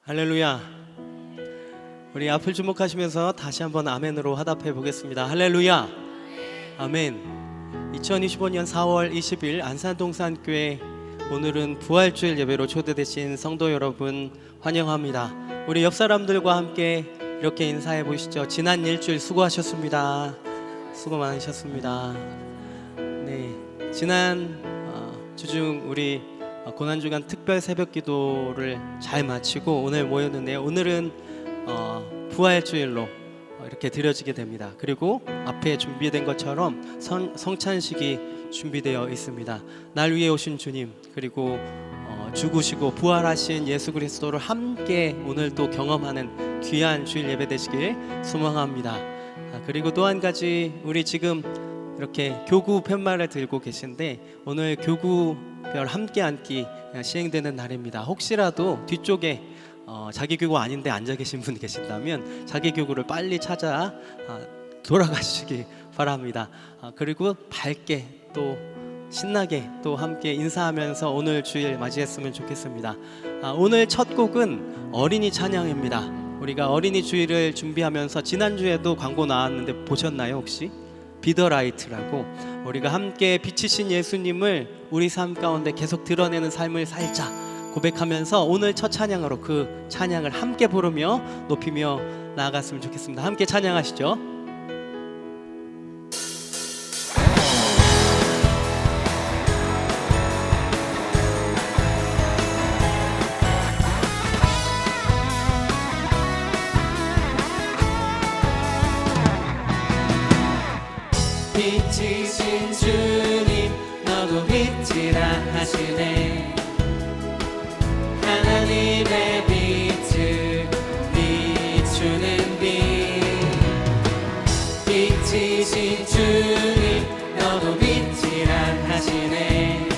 할렐루야. 우리 앞을 주목하시면서 다시 한번 아멘으로 화답해 보겠습니다. 할렐루야. 아멘. 2025년 4월 20일 안산동산교회, 오늘은 부활주일 예배로 초대되신 성도 여러분 환영합니다. 우리 옆 사람들과 함께 이렇게 인사해 보시죠. 지난 일주일 수고하셨습니다. 수고 많으셨습니다. 네, 지난 주중 우리 고난주간 특별 새벽 기도를 잘 마치고 오늘 모였는데요. 오늘은 부활주일로 이렇게 드려지게 됩니다. 그리고 앞에 준비된 것처럼 성찬식이 준비되어 있습니다. 날 위해 오신 주님, 그리고 죽으시고 부활하신 예수 그리스도를 함께 오늘 또 경험하는 귀한 주일 예배 되시길 소망합니다. 그리고 또 한 가지, 우리 지금 이렇게 교구 팻말을 들고 계신데 오늘 교구별 함께 앉기 시행되는 날입니다. 혹시라도 뒤쪽에 자기 교구 아닌데 앉아 계신 분 계신다면 자기 교구를 빨리 찾아 돌아가시기 바랍니다. 그리고 밝게 또 신나게 또 함께 인사하면서 오늘 주일 맞이했으면 좋겠습니다. 오늘 첫 곡은 어린이 찬양입니다. 우리가 어린이 주일을 준비하면서 지난주에도 광고 나왔는데 보셨나요 혹시? 비더라이트라고, 우리가 함께 빛이신 예수님을 우리 삶 가운데 계속 드러내는 삶을 살자 고백하면서 오늘 첫 찬양으로 그 찬양을 함께 부르며 높이며 나아갔으면 좋겠습니다. 함께 찬양하시죠. 빛이신 주님, 너도 빛이라 하시네. 하나님의 빛을 비추는 빛. 빛이신 주님, 너도 빛이라 하시네.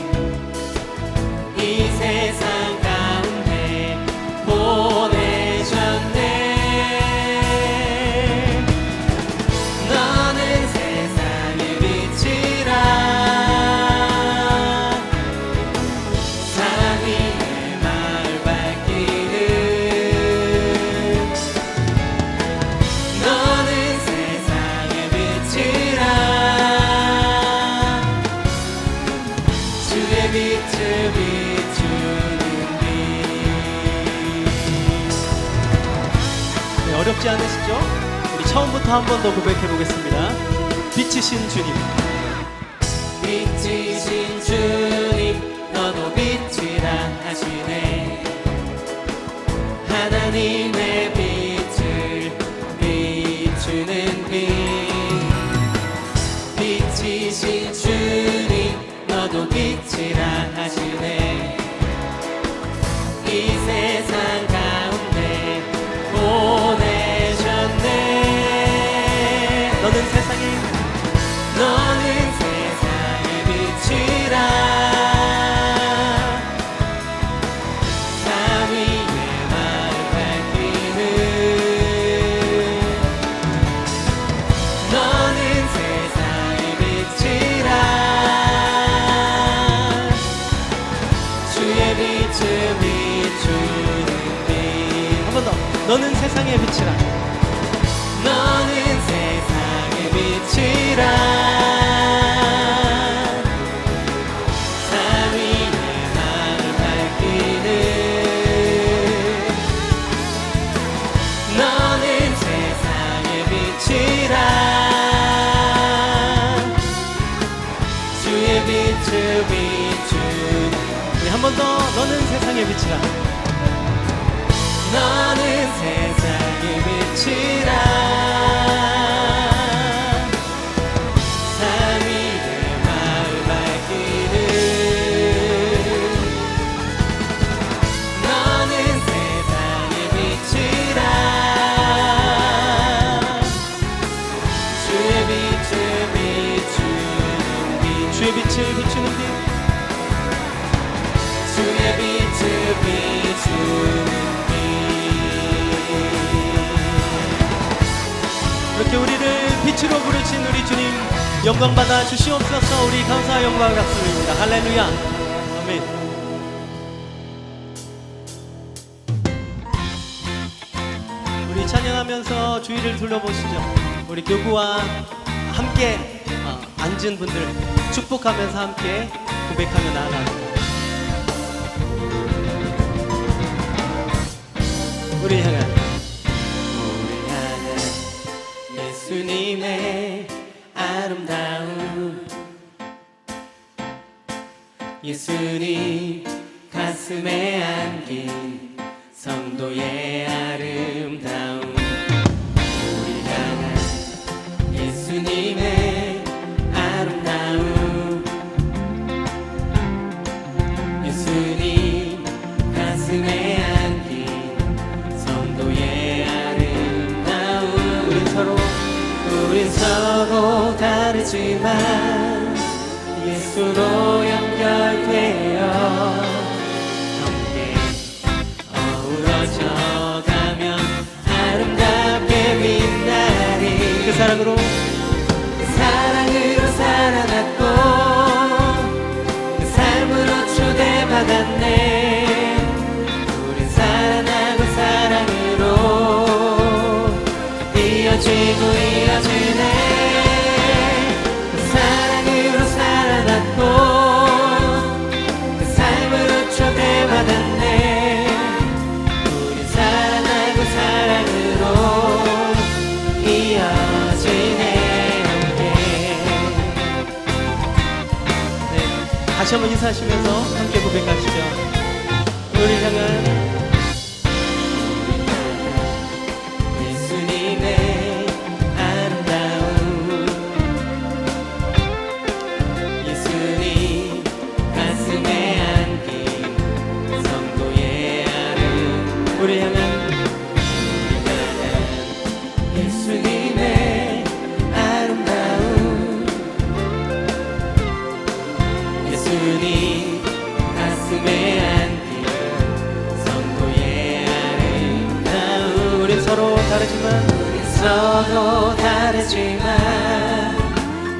이 세상 가운데 보내셨네. 너는 세상의 빛이라. 사랑 위에 마을 밝히는. 너는 세상의 빛이라. 주의 빛을 비추는 빛. 네, 어렵지 않으시죠? 우리 처음부터 한 번 더 고백해 보겠습니다. 빛이신 주님, 빛이신 주님, 너도 빛이라 하시네. 하나님의 빛을 비추는 빛. 빛이신 주님, 너도 빛이라 하시네. 이 세상 가운데 보내셨네. 너는 세상에 너는 세상의 빛이라. 산 위에 마을 밝히는. 너는 세상의 빛이라. 주의 빛을 비추는 빛. 한 번 더. 너는 세상의 빛이라. 너는 세상의 빛이라. 산 위에 마을 밝히는. 너는 세상의 빛이라. 주의 빛을 비추는. 우리 한 번 더. 너는 세상의 빛이라. 너는 세상의 빛이라. 산 위에 마을 밝히는. 너는 세상의 빛이라. 주의 빛을 비추는 빛. 주의 빛을 비추는 빛. 주의 빛을 비추는 빛. 이렇게 우리를 빛으로 부르신 우리 주님 영광 받아 주시옵소서. 우리 감사와 영광을 받습니다. 할렐루야. 아멘. 인사하시면서 주위를 둘러보시죠. 우리 교구와 함께 앉은 분들 축복하면서 함께 고백하며 나아갑니다. 우리 향한 예수님의 아름다움, 예수님 가슴에 안긴 성도의 아름다움, 우리 향한 예수님의 아름다움, 예수님 가슴에 안긴 성도의 아름다움. 우린 서로 다르지만 예수로 연결되어 함께 어우러져 가면 아름답게 빛나리. 그 사랑으로 살아났고 그 삶으로 초대받았네. 우린 살아나고 사랑으로 이어지고 이어지네. 그 사랑으로 살아났고 그 삶으로 초대받았네. 우린 살아나고 사랑으로 이어지네. 함께. 네, 다시 한번 인사하시면서 함께 고백하시죠. 우리 향한 우리 향한 예수님의 아름다움, 예수님 가슴에 안긴 성도의 아름다움. 우린 서로 다르지만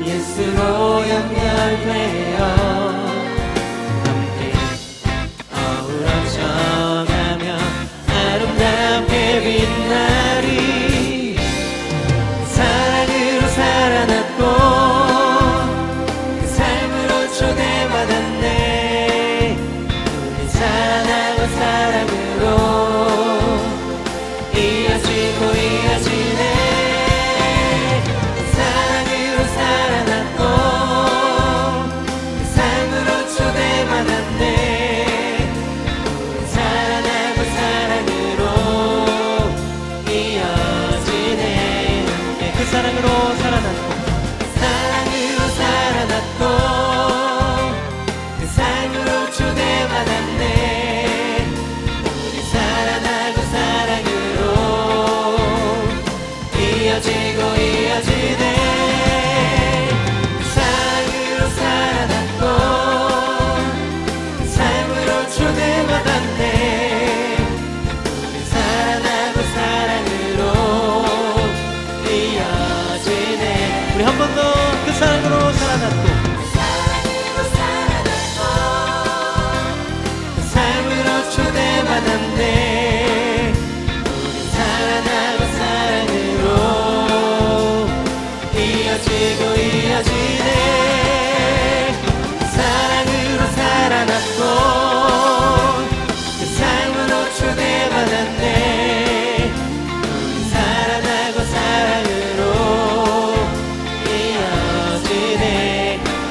예수로 연결되어 빛나리. 사랑으로 살아났고 그 삶으로 초대받았네. 우리 살아나고 사랑으로 이어지고 이어지네. 사랑으로 살아났고 그 삶으로 초대받았네. 우리 살아나고 사랑으로 그 사랑으로 살아났고 그 삶으로 초대받았네. 우리 살아나고 사랑으로 이어지고 이어지네. 그 사랑으로 살아났고 그 삶으로 초대받았네. 우리 살아나고 사랑으로 우리 한 번 더 그 사랑으로 살아났고 그 삶으로 초대받았네. 우리 살아나고 사랑으로 이어지고 이어지네. 사랑으로 살아났고 그 삶으로 초대받았네. 우리 살아나고 사랑으로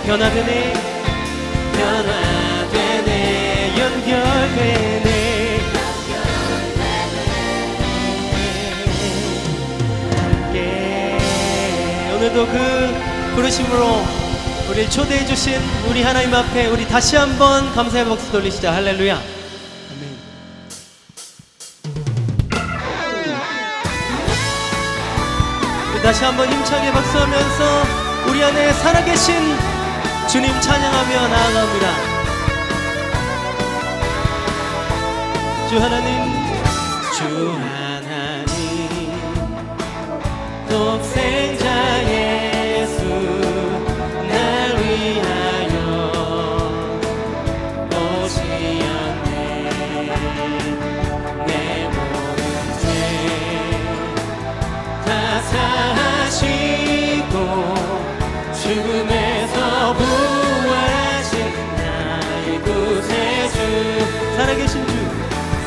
변화되네 연결되네. 함께 오늘도 그 부르심으로 우리를 초대해 주신 우리 하나님 앞에 우리 다시 한번 감사의 박수 돌리시죠. 할렐루야. 아멘. 우리 다시 한번 힘차게 박수하면서 우리 안에 살아계신 주님 찬양하며 나아갑니다. 주 하나님 독생자 예수 날 위하여 오시었네. 내 모든 죄 죽음에서 부활하신 나의 구세주 살아계신 주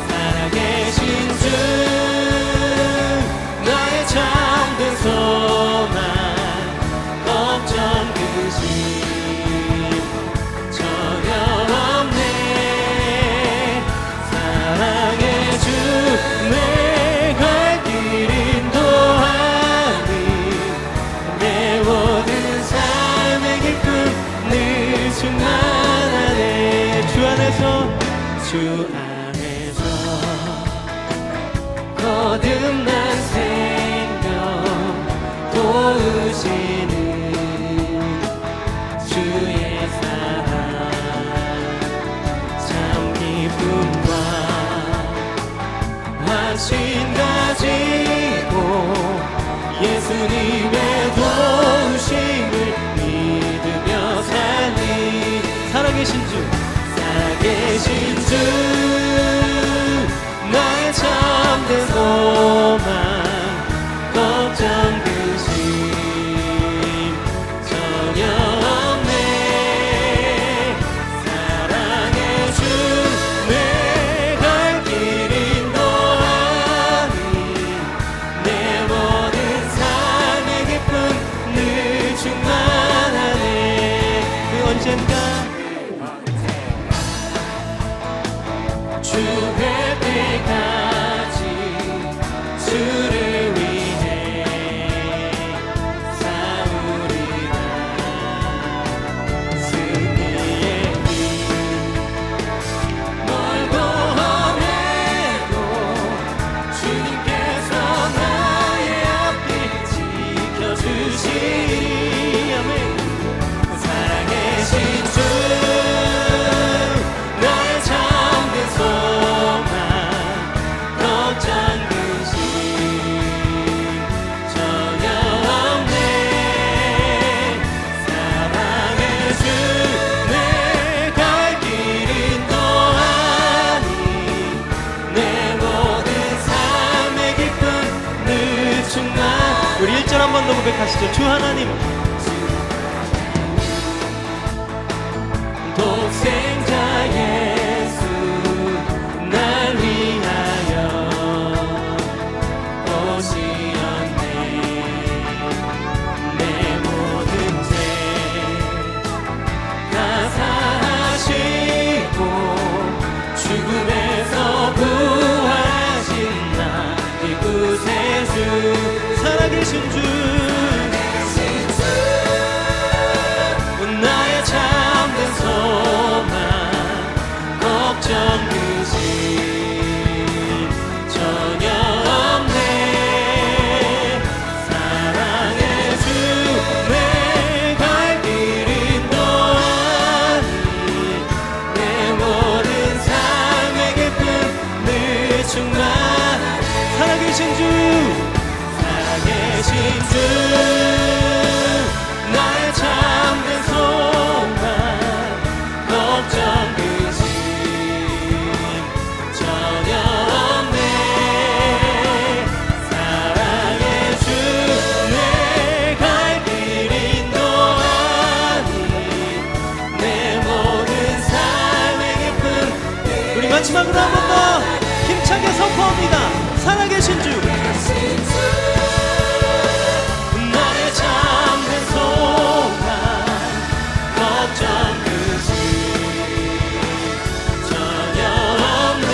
살아계신 주 나의 참된 소망 걱정 근심 전혀 없네 사랑의 주 내 갈 길 인도하니 내 모든 삶의 기쁨 늘 충만하네 주 안에서 거듭난 생명 도우시는 주의 사랑 참 기쁨과 확신 가지고 예수님의 도우심을 믿으며 살리 살아계신 주 살아계신 주 나의 참된 소망 걱정 근심 전혀 없네 사랑의 주 내 갈 길 인도하니 내 모든 삶의 기쁨 늘 충만하네 그 언젠가 주의 때까지 주를 위해 싸우리라 승리의 길 멀고 험해도 주님께서 나의 앞길 지켜주시리 아멘 살아계신 주 나의 참된 소망 걱정 근심 전혀 없네 사랑의 주 내 갈 길 인도하니 내 모든 삶의 기쁨 늘 충만 우리 1절 한 번 더 고백하시죠. 주 하나님 독생자 예수 날 위하여 오시었네 내 모든 죄 다 사하시고 죽음에서 부활하신 나의 구세주 살아계신 주 나의 참된 소망 걱정 근심 전혀 없네 사랑의 주 내 갈 길 인도하니 내 모든 삶의 기쁨 늘 충만 살아계신 주 살아계신 주 나의 참된 소망 걱정 근심 전혀 없네 사랑의 주 내 갈 길 인도하니 내 모든 삶의 기쁨 우리 마지막으로 한 번 더 힘차게 선포합니다. 살아계신 주 나의 참된 소망 걱정 근심 전혀 없네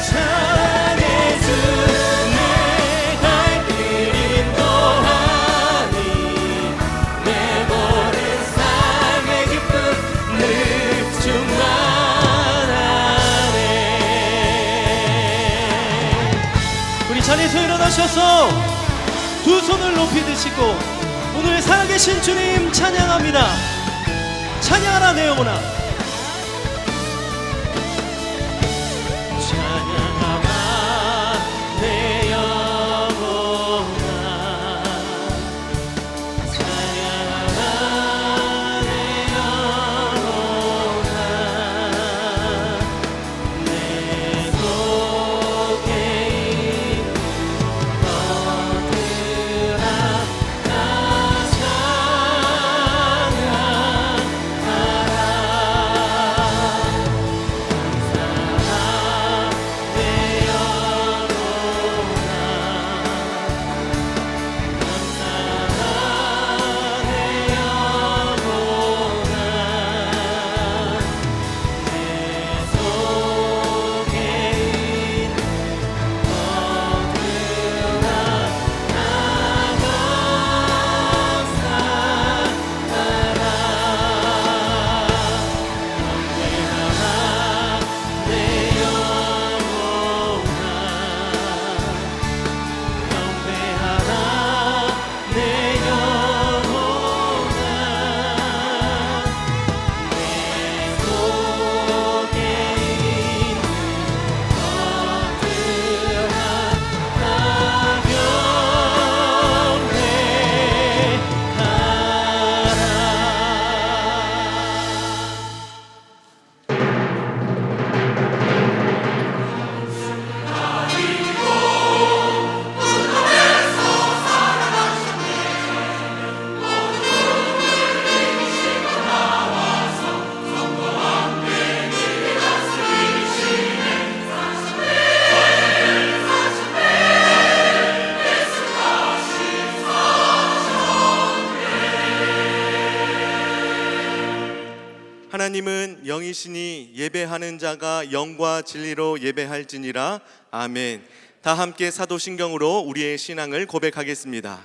사랑의 주 내 갈 길 인도하니 내 모든 삶의 기쁨 늘 충만하네 우리 자리에서 일어나셔서 두 손을 높이 드시고 오늘 살아계신 주님 찬양합니다. 찬양하라 내 영혼아. 찬양하라 내 영혼아 찬양하라 내 영혼아 내 속에 있는 것들 앞 다 하나님은 영이시니 예배하는 자가 영과 진리로 예배할지니라. 아멘. 다 함께 사도신경으로 우리의 신앙을 고백하겠습니다.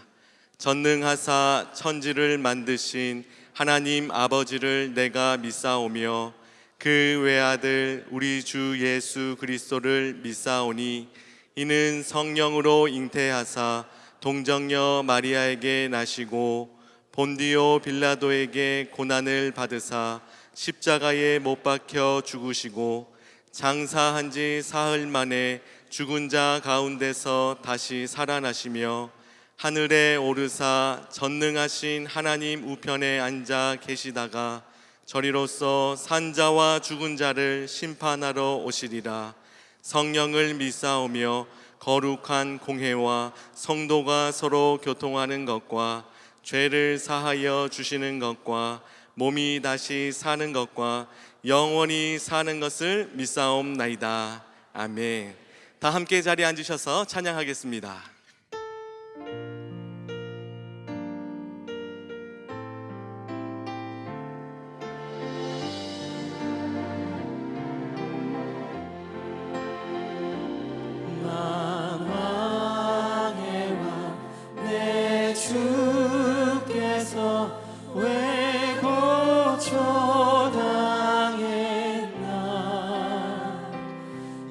전능하사 천지를 만드신 하나님 아버지를 내가 믿사오며 그 외아들 우리 주 예수 그리스도를 믿사오니 이는 성령으로 잉태하사 동정녀 마리아에게 나시고 본디오 빌라도에게 고난을 받으사 십자가에 못 박혀 죽으시고 장사한 지 사흘 만에 죽은 자 가운데서 다시 살아나시며 하늘에 오르사 전능하신 하나님 우편에 앉아 계시다가 저리로서 산자와 죽은 자를 심판하러 오시리라. 성령을 믿사오며 거룩한 공회와 성도가 서로 교통하는 것과 죄를 사하여 주시는 것과 몸이 다시 사는 것과 영원히 사는 것을 믿사옵나이다. 아멘. 다 함께 자리에 앉으셔서 찬양하겠습니다. 만왕의 왕 내 주께서 왜 고초당했나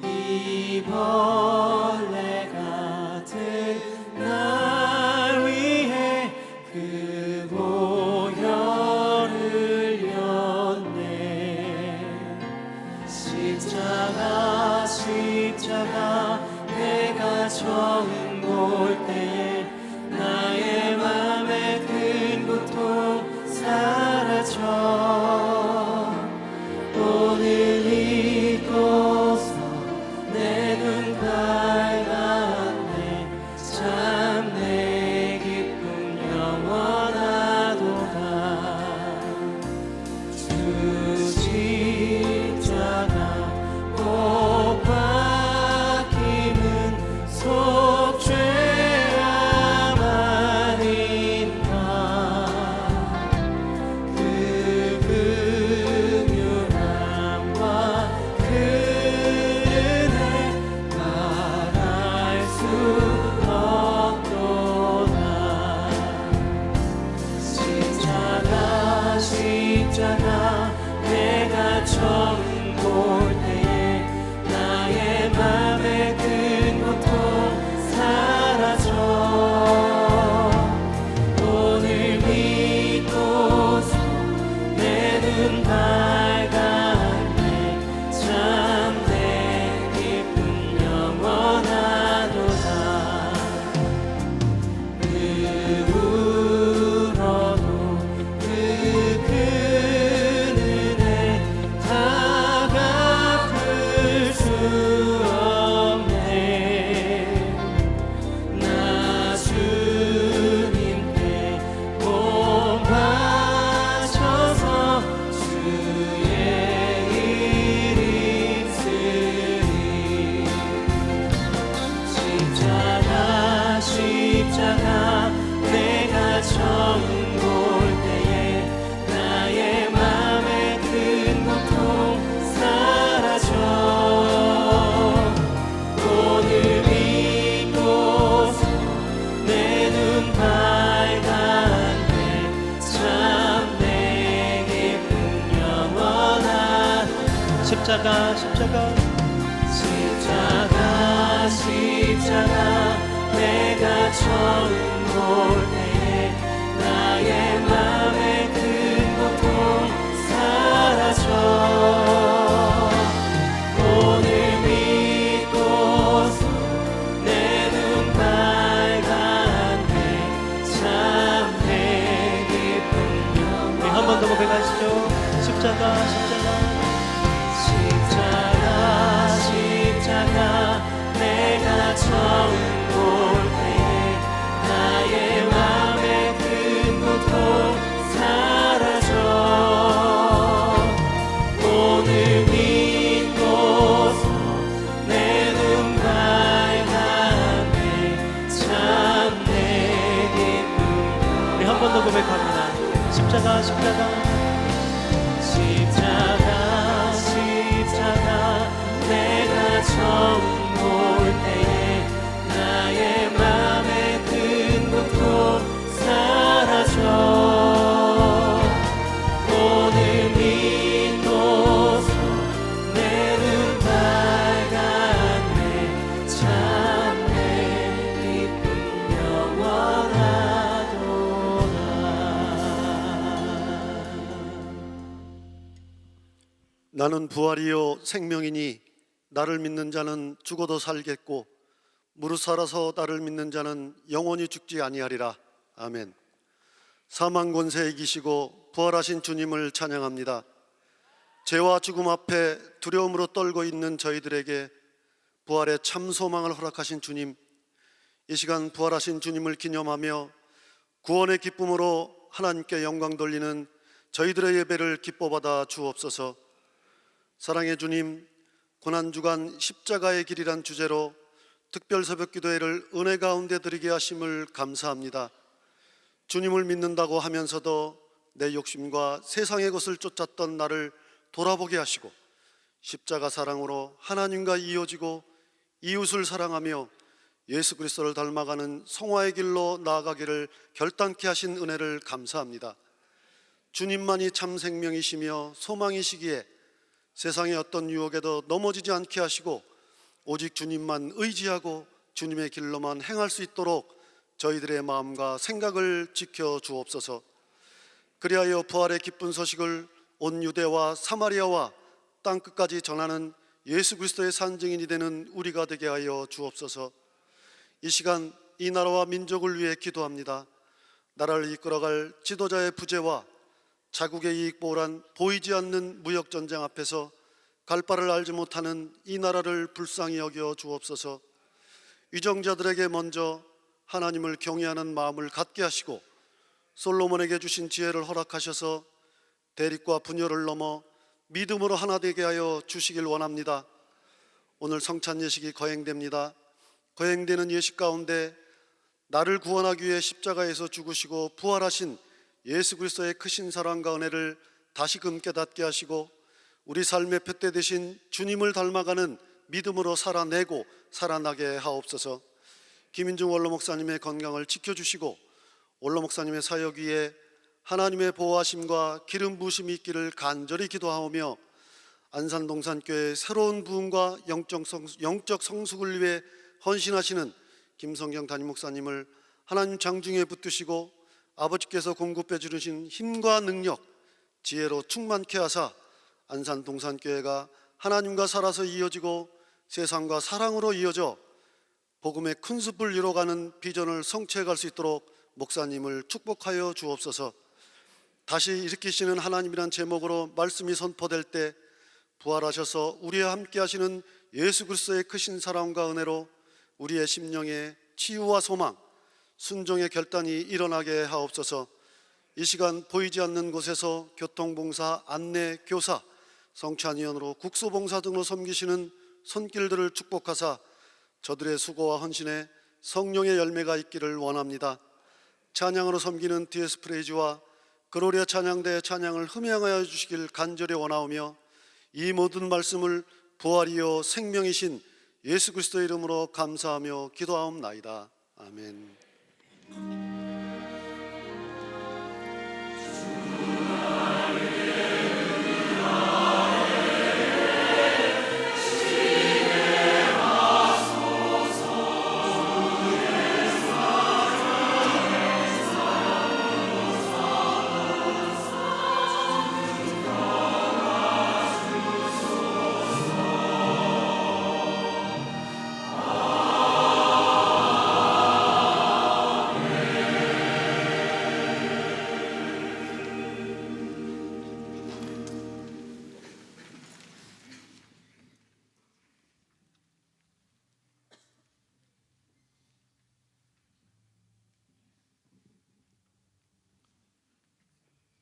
이 벌레 같은 날 위해 그 보혈을 흘렸네. 십자가 내가 처음 볼 때에 나의 맘에 큰 고통 사라져. 오늘 잊고서 내 눈 밝았네. 참 내 기쁨 영원하도다. 주 십자가 못 박힘은 속죄함 아닌가. 그 긍휼함과 그 은혜 말할 수 없도다. 십자가 내가 처음 볼 때에 나의 맘에 큰 고통 사라져. 오늘 믿고서 내 눈 밝았네. 참 내 기쁨 영원하도다. 누구로도 그 큰 은혜 다 갚을 수 없네. 나 주님께 몸 바쳐서 주의 일 입으리. 십자가 내가 처음 볼 때에 나의 맘에 큰 고통 사라져. 오늘 믿고서 내 눈 밝았네. 참 내 기쁨 영원한. 십자가 내가 처음 볼 때에 나의 맘에 큰 고통 사라져. 오늘 믿고서 내 눈 밝았네. 참 내 기쁨 영원한. 한 번 더 고백하시죠. 십자가 내가 처음 볼 때에 나의 맘에 큰 고통 사라져. 오늘 믿고서 내 눈 밝았네. 참 내 기쁨. 우리 한 번 더 고백합니다. 십자가 십자가 처음 볼 때에 나의 맘의 큰 고통 사라져 오늘 믿고서 내 눈 밝았네 참 내 기쁨 영원하도다. 나는 부활이요 생명이니 나를 믿는 자는 죽어도 살겠고 무릇 살아서 나를 믿는 자는 영원히 죽지 아니하리라. 아멘. 사망 권세에 이기시고 부활하신 주님을 찬양합니다. 죄와 죽음 앞에 두려움으로 떨고 있는 저희들에게 부활의 참 소망을 허락하신 주님, 이 시간 부활하신 주님을 기념하며 구원의 기쁨으로 하나님께 영광 돌리는 저희들의 예배를 기뻐받아 주옵소서. 사랑의 주님, 고난주간 십자가의 길이란 주제로 특별 새벽 기도회를 은혜 가운데 드리게 하심을 감사합니다. 주님을 믿는다고 하면서도 내 욕심과 세상의 것을 쫓았던 나를 돌아보게 하시고 십자가 사랑으로 하나님과 이어지고 이웃을 사랑하며 예수 그리스도를 닮아가는 성화의 길로 나아가기를 결단케 하신 은혜를 감사합니다. 주님만이 참 생명이시며 소망이시기에 세상의 어떤 유혹에도 넘어지지 않게 하시고 오직 주님만 의지하고 주님의 길로만 행할 수 있도록 저희들의 마음과 생각을 지켜 주옵소서. 그리하여 부활의 기쁜 소식을 온 유대와 사마리아와 땅끝까지 전하는 예수 그리스도의 산증인이 되는 우리가 되게 하여 주옵소서. 이 시간 이 나라와 민족을 위해 기도합니다. 나라를 이끌어갈 지도자의 부재와 자국의 이익 보란 보이지 않는 무역전쟁 앞에서 갈 바를 알지 못하는 이 나라를 불쌍히 여겨 주옵소서. 위정자들에게 먼저 하나님을 경외하는 마음을 갖게 하시고 솔로몬에게 주신 지혜를 허락하셔서 대립과 분열을 넘어 믿음으로 하나 되게 하여 주시길 원합니다. 오늘 성찬 예식이 거행됩니다. 거행되는 예식 가운데 나를 구원하기 위해 십자가에서 죽으시고 부활하신 예수 그리스도의 크신 사랑과 은혜를 다시금 깨닫게 하시고 우리 삶의 푯대 되신 주님을 닮아가는 믿음으로 살아내고 살아나게 하옵소서. 김인중 원로 목사님의 건강을 지켜주시고 원로 목사님의 사역 위에 하나님의 보호하심과 기름 부으심이 있기를 간절히 기도하오며 안산동산교회 새로운 부흥과 영적 성숙을 위해 헌신하시는 김성경 담임 목사님을 하나님 장중에 붙드시고 아버지께서 공급해 주신 힘과 능력, 지혜로 충만케 하사 안산동산교회가 하나님과 살아서 이어지고 세상과 사랑으로 이어져 복음의 큰 숲을 이뤄가는 비전을 성취해 갈 수 있도록 목사님을 축복하여 주옵소서. 다시 일으키시는 하나님이란 제목으로 말씀이 선포될 때 부활하셔서 우리와 함께 하시는 예수 그리스도의 크신 사랑과 은혜로 우리의 심령에 치유와 소망, 순종의 결단이 일어나게 하옵소서. 이 시간 보이지 않는 곳에서 교통봉사, 안내, 교사, 성찬위원으로 국소봉사 등으로 섬기시는 손길들을 축복하사 저들의 수고와 헌신에 성령의 열매가 있기를 원합니다. 찬양으로 섬기는 DS 프레이즈와 그로리아 찬양대의 찬양을 흠양하여 주시길 간절히 원하오며 이 모든 말씀을 부활이요 생명이신 예수 그리스도의 이름으로 감사하며 기도하옵나이다. 아멘.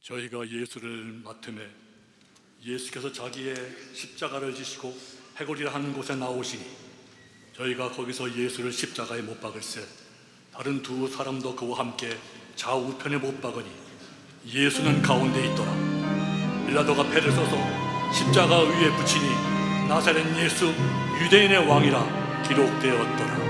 저희가 예수를 맡음에 예수께서 자기의 십자가를 지시고 해골이라 하는 곳에 나오시니 저희가 거기서 예수를 십자가에 못 박을세 다른 두 사람도 그와 함께 좌우편에 못 박으니 예수는 가운데 있더라. 빌라도가 패를 써서 십자가 위에 붙이니 나사렛 예수 유대인의 왕이라 기록되었더라.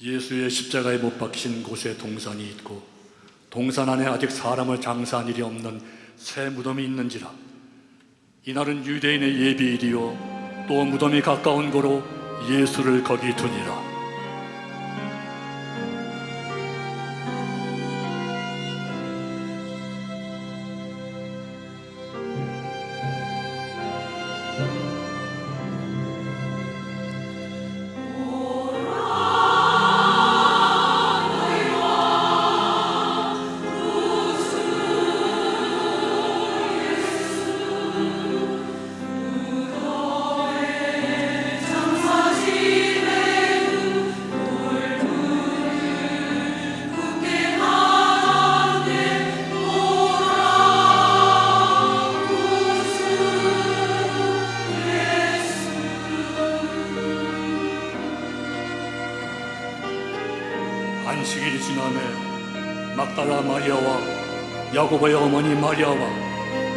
예수의 십자가에 못 박힌 곳에 동산이 있고 동산 안에 아직 사람을 장사한 일이 없는 새 무덤이 있는지라. 이날은 유대인의 예비일이요 또 무덤이 가까운 고로 예수를 거기 두니라. 안식일이 지남에 막달라 마리아와 야고보의 어머니 마리아와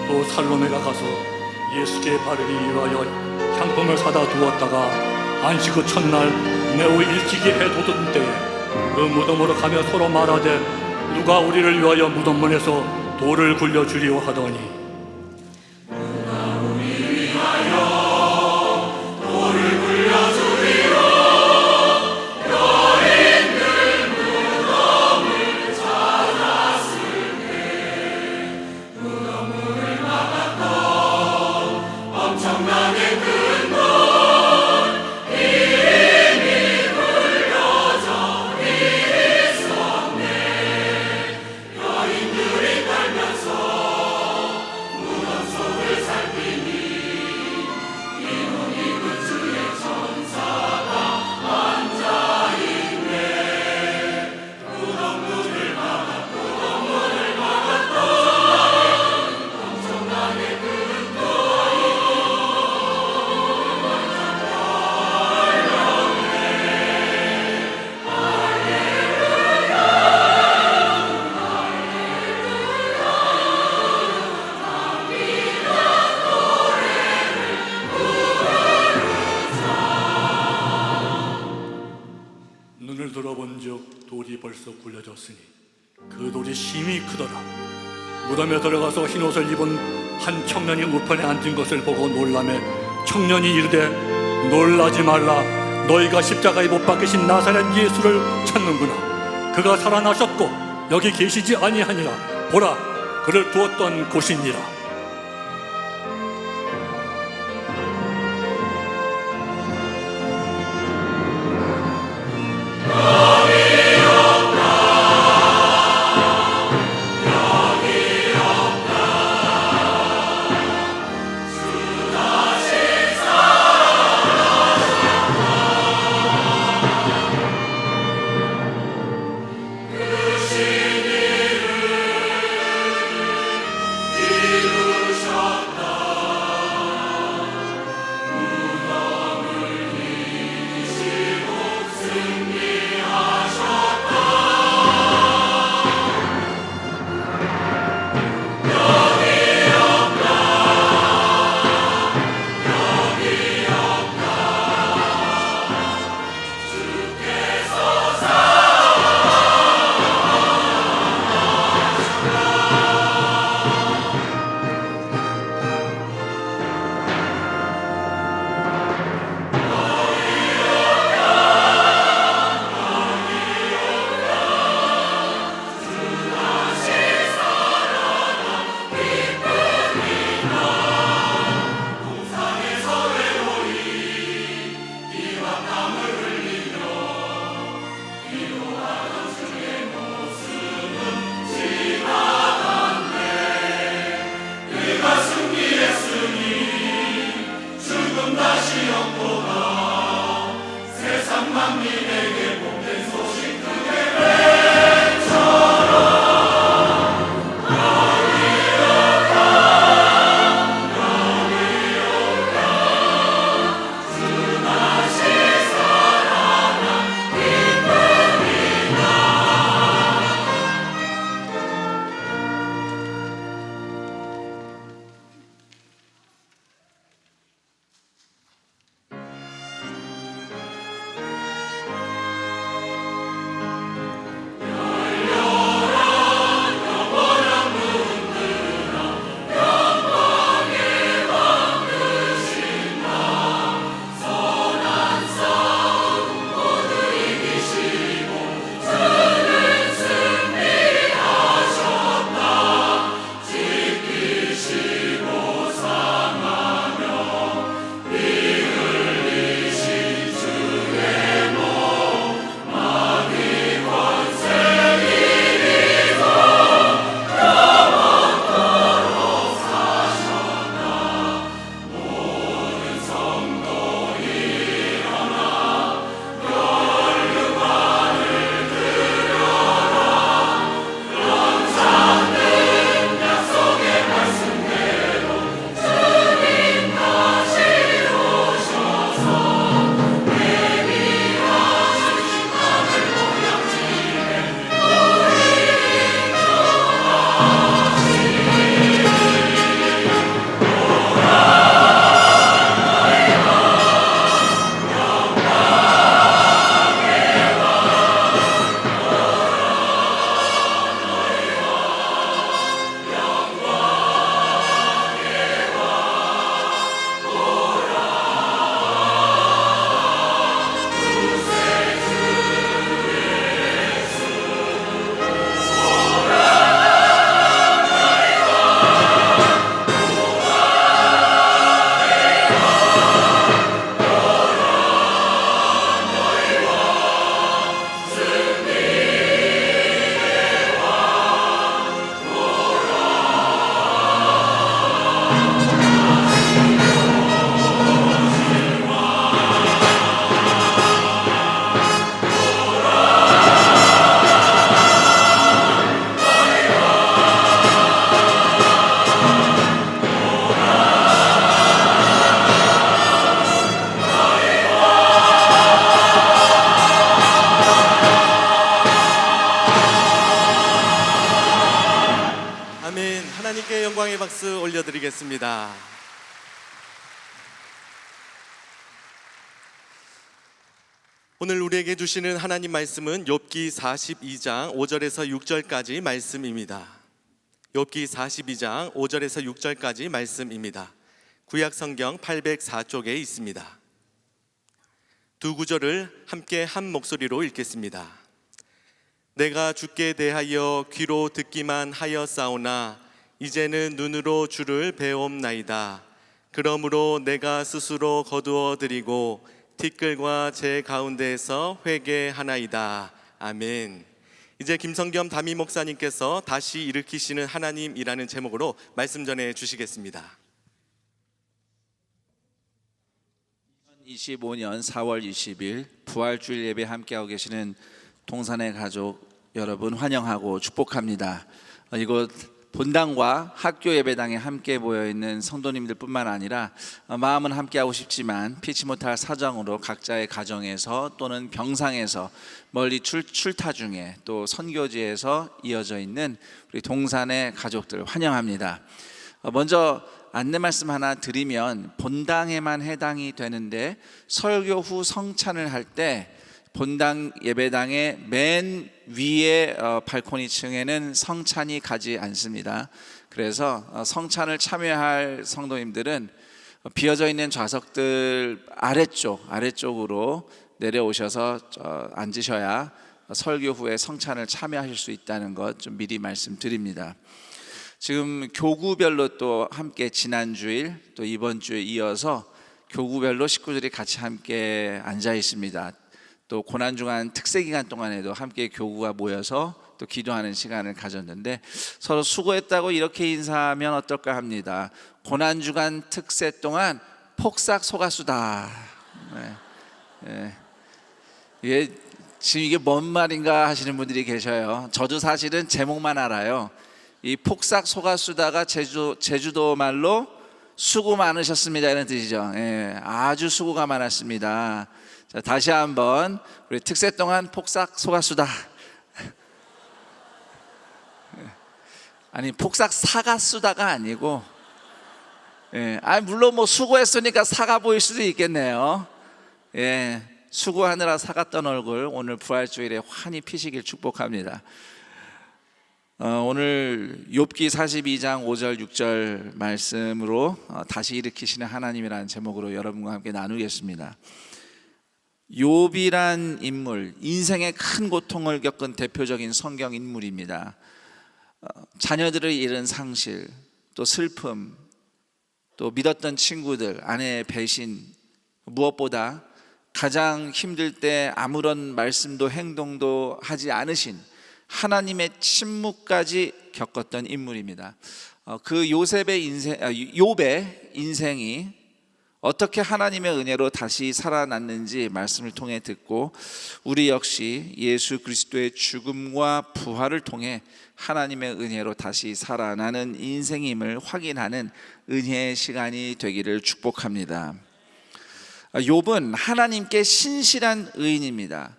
또 살로메가 가서 예수께 바르기 위하여 향품을 사다 두었다가 안식 후 첫날 매우 일찍이 해 돋은 때에 그 무덤으로 가며 서로 말하되 누가 우리를 위하여 무덤문에서 돌을 굴려주리오 하더니 벌써 굴려졌으니 그 돌이 심히 크더라. 무덤에 들어가서 흰옷을 입은 한 청년이 우편에 앉은 것을 보고 놀라매 청년이 이르되 놀라지 말라. 너희가 십자가에 못 박히신 나사렛 예수를 찾는구나. 그가 살아나셨고 여기 계시지 아니하니라. 보라, 그를 두었던 곳이니라. 하나님께 영광의 박수 올려드리겠습니다. 오늘 우리에게 주시는 하나님 말씀은 욥기 42장 5절에서 6절까지 말씀입니다. 욥기 42장 5절에서 6절까지 말씀입니다. 구약 성경 804쪽에 있습니다. 두 구절을 함께 한 목소리로 읽겠습니다. 내가 주께 대하여 귀로 듣기만 하였사오나 이제는 눈으로 주를 배옵나이다. 그러므로 내가 스스로 거두어 드리고 티끌과 제 가운데에서 회개하나이다. 아멘. 이제 김성겸 담임 목사님께서 다시 일으키시는 하나님이라는 제목으로 말씀 전해 주시겠습니다. 2025년 4월 20일 부활주일 예배 함께하고 계시는 동산의 가족 여러분 환영하고 축복합니다. 이곳 본당과 학교 예배당에 함께 모여있는 성도님들 뿐만 아니라 마음은 함께하고 싶지만 피치 못할 사정으로 각자의 가정에서 또는 병상에서 멀리 출타 중에 또 선교지에서 이어져 있는 우리 동산의 가족들 환영합니다. 먼저 안내 말씀 하나 드리면 본당에만 해당이 되는데 설교 후 성찬을 할 때 본당 예배당의 맨 위에 발코니 층에는 성찬이 가지 않습니다. 그래서 성찬을 참여할 성도님들은 비어져 있는 좌석들 아래쪽으로 내려오셔서 앉으셔야 설교 후에 성찬을 참여하실 수 있다는 것 좀 미리 말씀드립니다. 지금 교구별로 또 함께 지난주일 또 이번 주에 이어서 교구별로 식구들이 같이 함께 앉아 있습니다. 또 고난주간 특세 기간 동안에도 함께 교구가 모여서 또 기도하는 시간을 가졌는데 서로 수고했다고 이렇게 인사하면 어떨까 합니다. 고난주간 특세 동안 폭삭 속았수다. 지금 이게 뭔 말인가 하시는 분들이 계셔요. 저도 사실은 제목만 알아요. 이 폭삭 속았수다가 제주도 말로 수고 많으셨습니다 이런 뜻이죠. 아주 수고가 많았습니다. 자, 다시 한번 우리 특세 동안 폭삭 속았수다. 아니 폭삭 사갔수다가 아니고 물론 뭐 수고했으니까 사가 보일 수도 있겠네요. 수고하느라 사갔던 얼굴 오늘 부활주일에 환히 피시길 축복합니다. 오늘 욥기 42장 5절 6절 말씀으로 다시 일으키시는 하나님이라는 제목으로 여러분과 함께 나누겠습니다. 욥이란 인물, 인생의 큰 고통을 겪은 대표적인 성경 인물입니다. 자녀들을 잃은 상실, 또 슬픔, 또 믿었던 친구들, 아내의 배신, 무엇보다 가장 힘들 때 아무런 말씀도 행동도 하지 않으신 하나님의 침묵까지 겪었던 인물입니다. 그 욥의 인생이 어떻게 하나님의 은혜로 다시 살아났는지 말씀을 통해 듣고 우리 역시 예수 그리스도의 죽음과 부활을 통해 하나님의 은혜로 다시 살아나는 인생임을 확인하는 은혜의 시간이 되기를 축복합니다. 욥은 하나님께 신실한 의인입니다.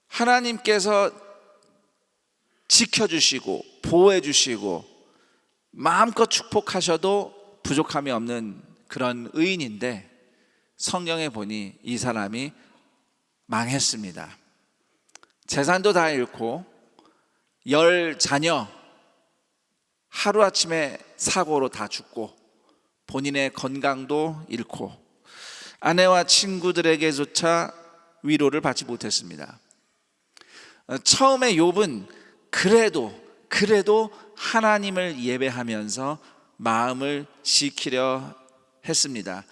하나님께서 지켜주시고 보호해주시고 마음껏 축복하셔도 부족함이 없는 그런 의인인데 성경에 보니 이 사람이 망했습니다. 재산도 다 잃고 10 자녀 하루아침에 사고로 다 죽고 본인의 건강도 잃고 아내와 친구들에게조차 위로를 받지 못했습니다. 처음에 욥은 그래도 하나님을 예배하면서 마음을 지키려 했습니다.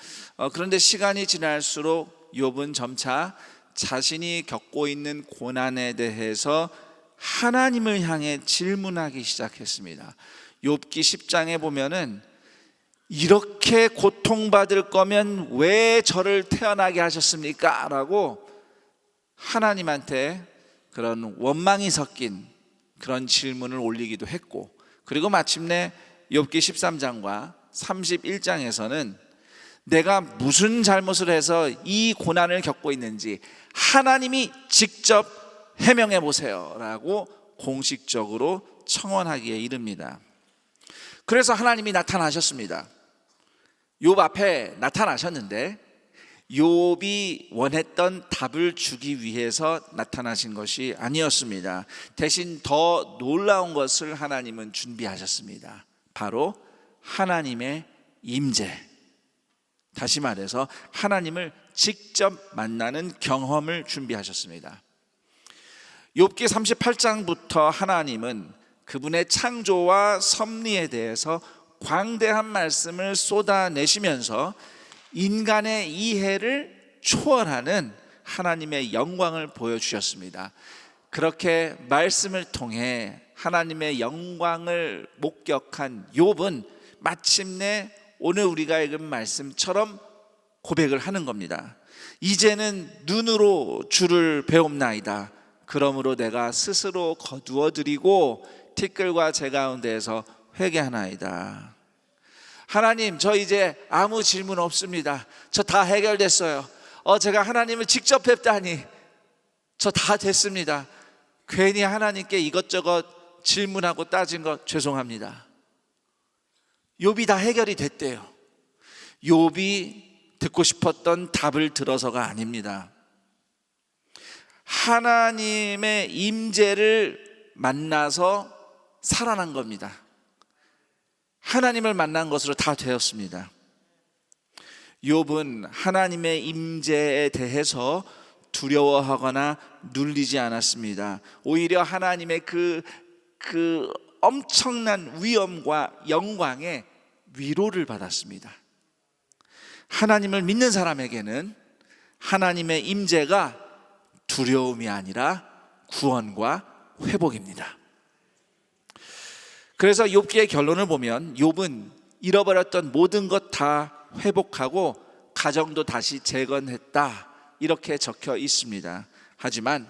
그런데 시간이 지날수록 욥은 점차 자신이 겪고 있는 고난에 대해서 하나님을 향해 질문하기 시작했습니다. 욥기 10장에 보면은 이렇게 고통받을 거면 왜 저를 태어나게 하셨습니까? 라고 하나님한테 그런 원망이 섞인 그런 질문을 올리기도 했고, 그리고 마침내 욥기 13장과 31장에서는 내가 무슨 잘못을 해서 이 고난을 겪고 있는지 하나님이 직접 해명해 보세요 라고 공식적으로 청원하기에 이릅니다. 그래서 하나님이 나타나셨습니다. 욥 앞에 나타나셨는데 욥이 원했던 답을 주기 위해서 나타나신 것이 아니었습니다. 대신 더 놀라운 것을 하나님은 준비하셨습니다. 바로 하나님의 임재. 다시 말해서 하나님을 직접 만나는 경험을 준비하셨습니다. 욥기 38장부터 하나님은 그분의 창조와 섭리에 대해서 광대한 말씀을 쏟아내시면서 인간의 이해를 초월하는 하나님의 영광을 보여주셨습니다. 그렇게 말씀을 통해 하나님의 영광을 목격한 욥은 마침내 오늘 우리가 읽은 말씀처럼 고백을 하는 겁니다. 이제는 눈으로 주를 배움나이다. 그러므로 내가 스스로 거두어 드리고 티끌과 재 가운데에서 회개하나이다. 하나님, 저 이제 아무 질문 없습니다. 저 다 해결됐어요. 제가 하나님을 직접 뵙다니 저 다 됐습니다. 괜히 하나님께 이것저것 질문하고 따진 거 죄송합니다. 욥이 다 해결이 됐대요. 욥이 듣고 싶었던 답을 들어서가 아닙니다. 하나님의 임재를 만나서 살아난 겁니다. 하나님을 만난 것으로 다 되었습니다. 욥은 하나님의 임재에 대해서 두려워하거나 눌리지 않았습니다. 오히려 하나님의 그 엄청난 위엄과 영광에 위로를 받았습니다. 하나님을 믿는 사람에게는 하나님의 임재가 두려움이 아니라 구원과 회복입니다. 그래서 욥기의 결론을 보면 욥은 잃어버렸던 모든 것 다 회복하고 가정도 다시 재건했다, 이렇게 적혀 있습니다. 하지만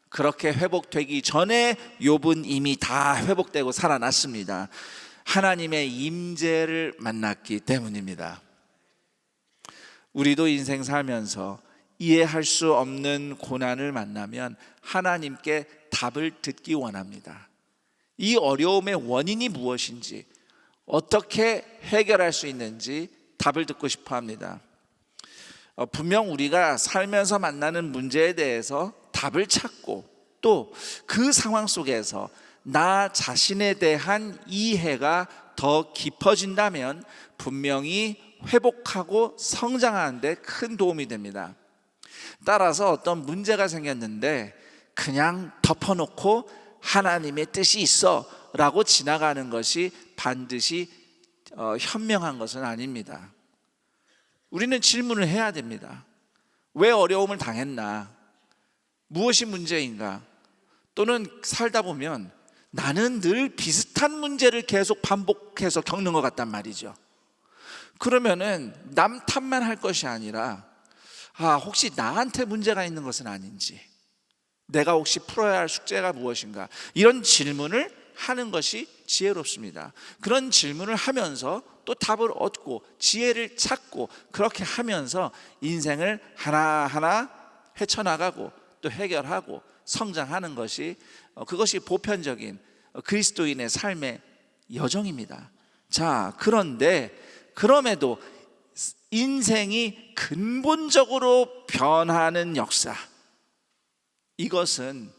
그렇게 회복되기 전에 욥은 이미 다 회복되고 살아났습니다. 하나님의 임재를 만났기 때문입니다. 우리도 인생 살면서 이해할 수 없는 고난을 만나면 하나님께 답을 듣기 원합니다. 이 어려움의 원인이 무엇인지, 어떻게 해결할 수 있는지 답을 듣고 싶어 합니다. 분명 우리가 살면서 만나는 문제에 대해서 답을 찾고 또 그 상황 속에서 나 자신에 대한 이해가 더 깊어진다면 분명히 회복하고 성장하는 데 큰 도움이 됩니다. 따라서 어떤 문제가 생겼는데 그냥 덮어놓고 하나님의 뜻이 있어 라고 지나가는 것이 반드시 현명한 것은 아닙니다. 우리는 질문을 해야 됩니다. 왜 어려움을 당했나? 무엇이 문제인가? 또는 살다 보면 나는 늘 비슷한 문제를 계속 반복해서 겪는 것 같단 말이죠. 그러면은 남 탓만 할 것이 아니라 혹시 나한테 문제가 있는 것은 아닌지, 내가 혹시 풀어야 할 숙제가 무엇인가, 이런 질문을 하는 것이 지혜롭습니다. 그런 질문을 하면서 또 답을 얻고 지혜를 찾고 그렇게 하면서 인생을 하나하나 헤쳐나가고 또 해결하고 성장하는 것이 그것이 보편적인 그리스도인의 삶의 여정입니다. 자, 그런데 그럼에도 인생이 근본적으로 변하는 역사, 이것은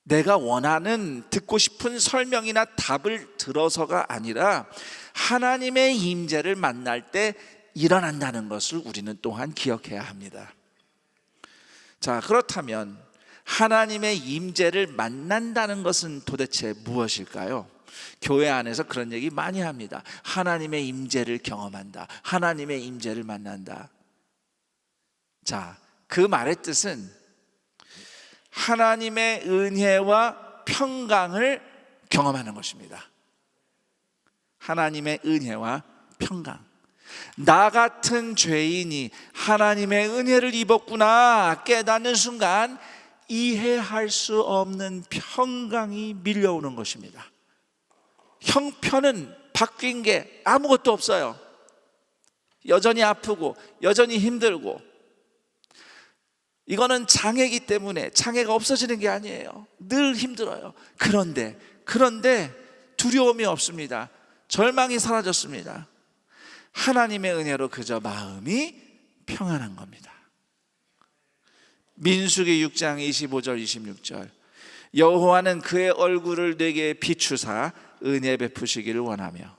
내가 원하는 듣고 싶은 설명이나 답을 들어서가 아니라 하나님의 임재를 만날 때 일어난다는 것을 우리는 또한 기억해야 합니다. 자, 그렇다면 하나님의 임재를 만난다는 것은 도대체 무엇일까요? 교회 안에서 그런 얘기 많이 합니다. 하나님의 임재를 경험한다, 하나님의 임재를 만난다. 자, 그 말의 뜻은 하나님의 은혜와 평강을 경험하는 것입니다. 하나님의 은혜와 평강. 나 같은 죄인이 하나님의 은혜를 입었구나 깨닫는 순간 이해할 수 없는 평강이 밀려오는 것입니다. 형편은 바뀐 게 아무것도 없어요. 여전히 아프고 여전히 힘들고, 이거는 장애이기 때문에 장애가 없어지는 게 아니에요. 늘 힘들어요. 그런데 두려움이 없습니다. 절망이 사라졌습니다. 하나님의 은혜로 그저 마음이 평안한 겁니다. 민수기 6장 25절 26절 여호와는 그의 얼굴을 내게 비추사 은혜 베푸시기를 원하며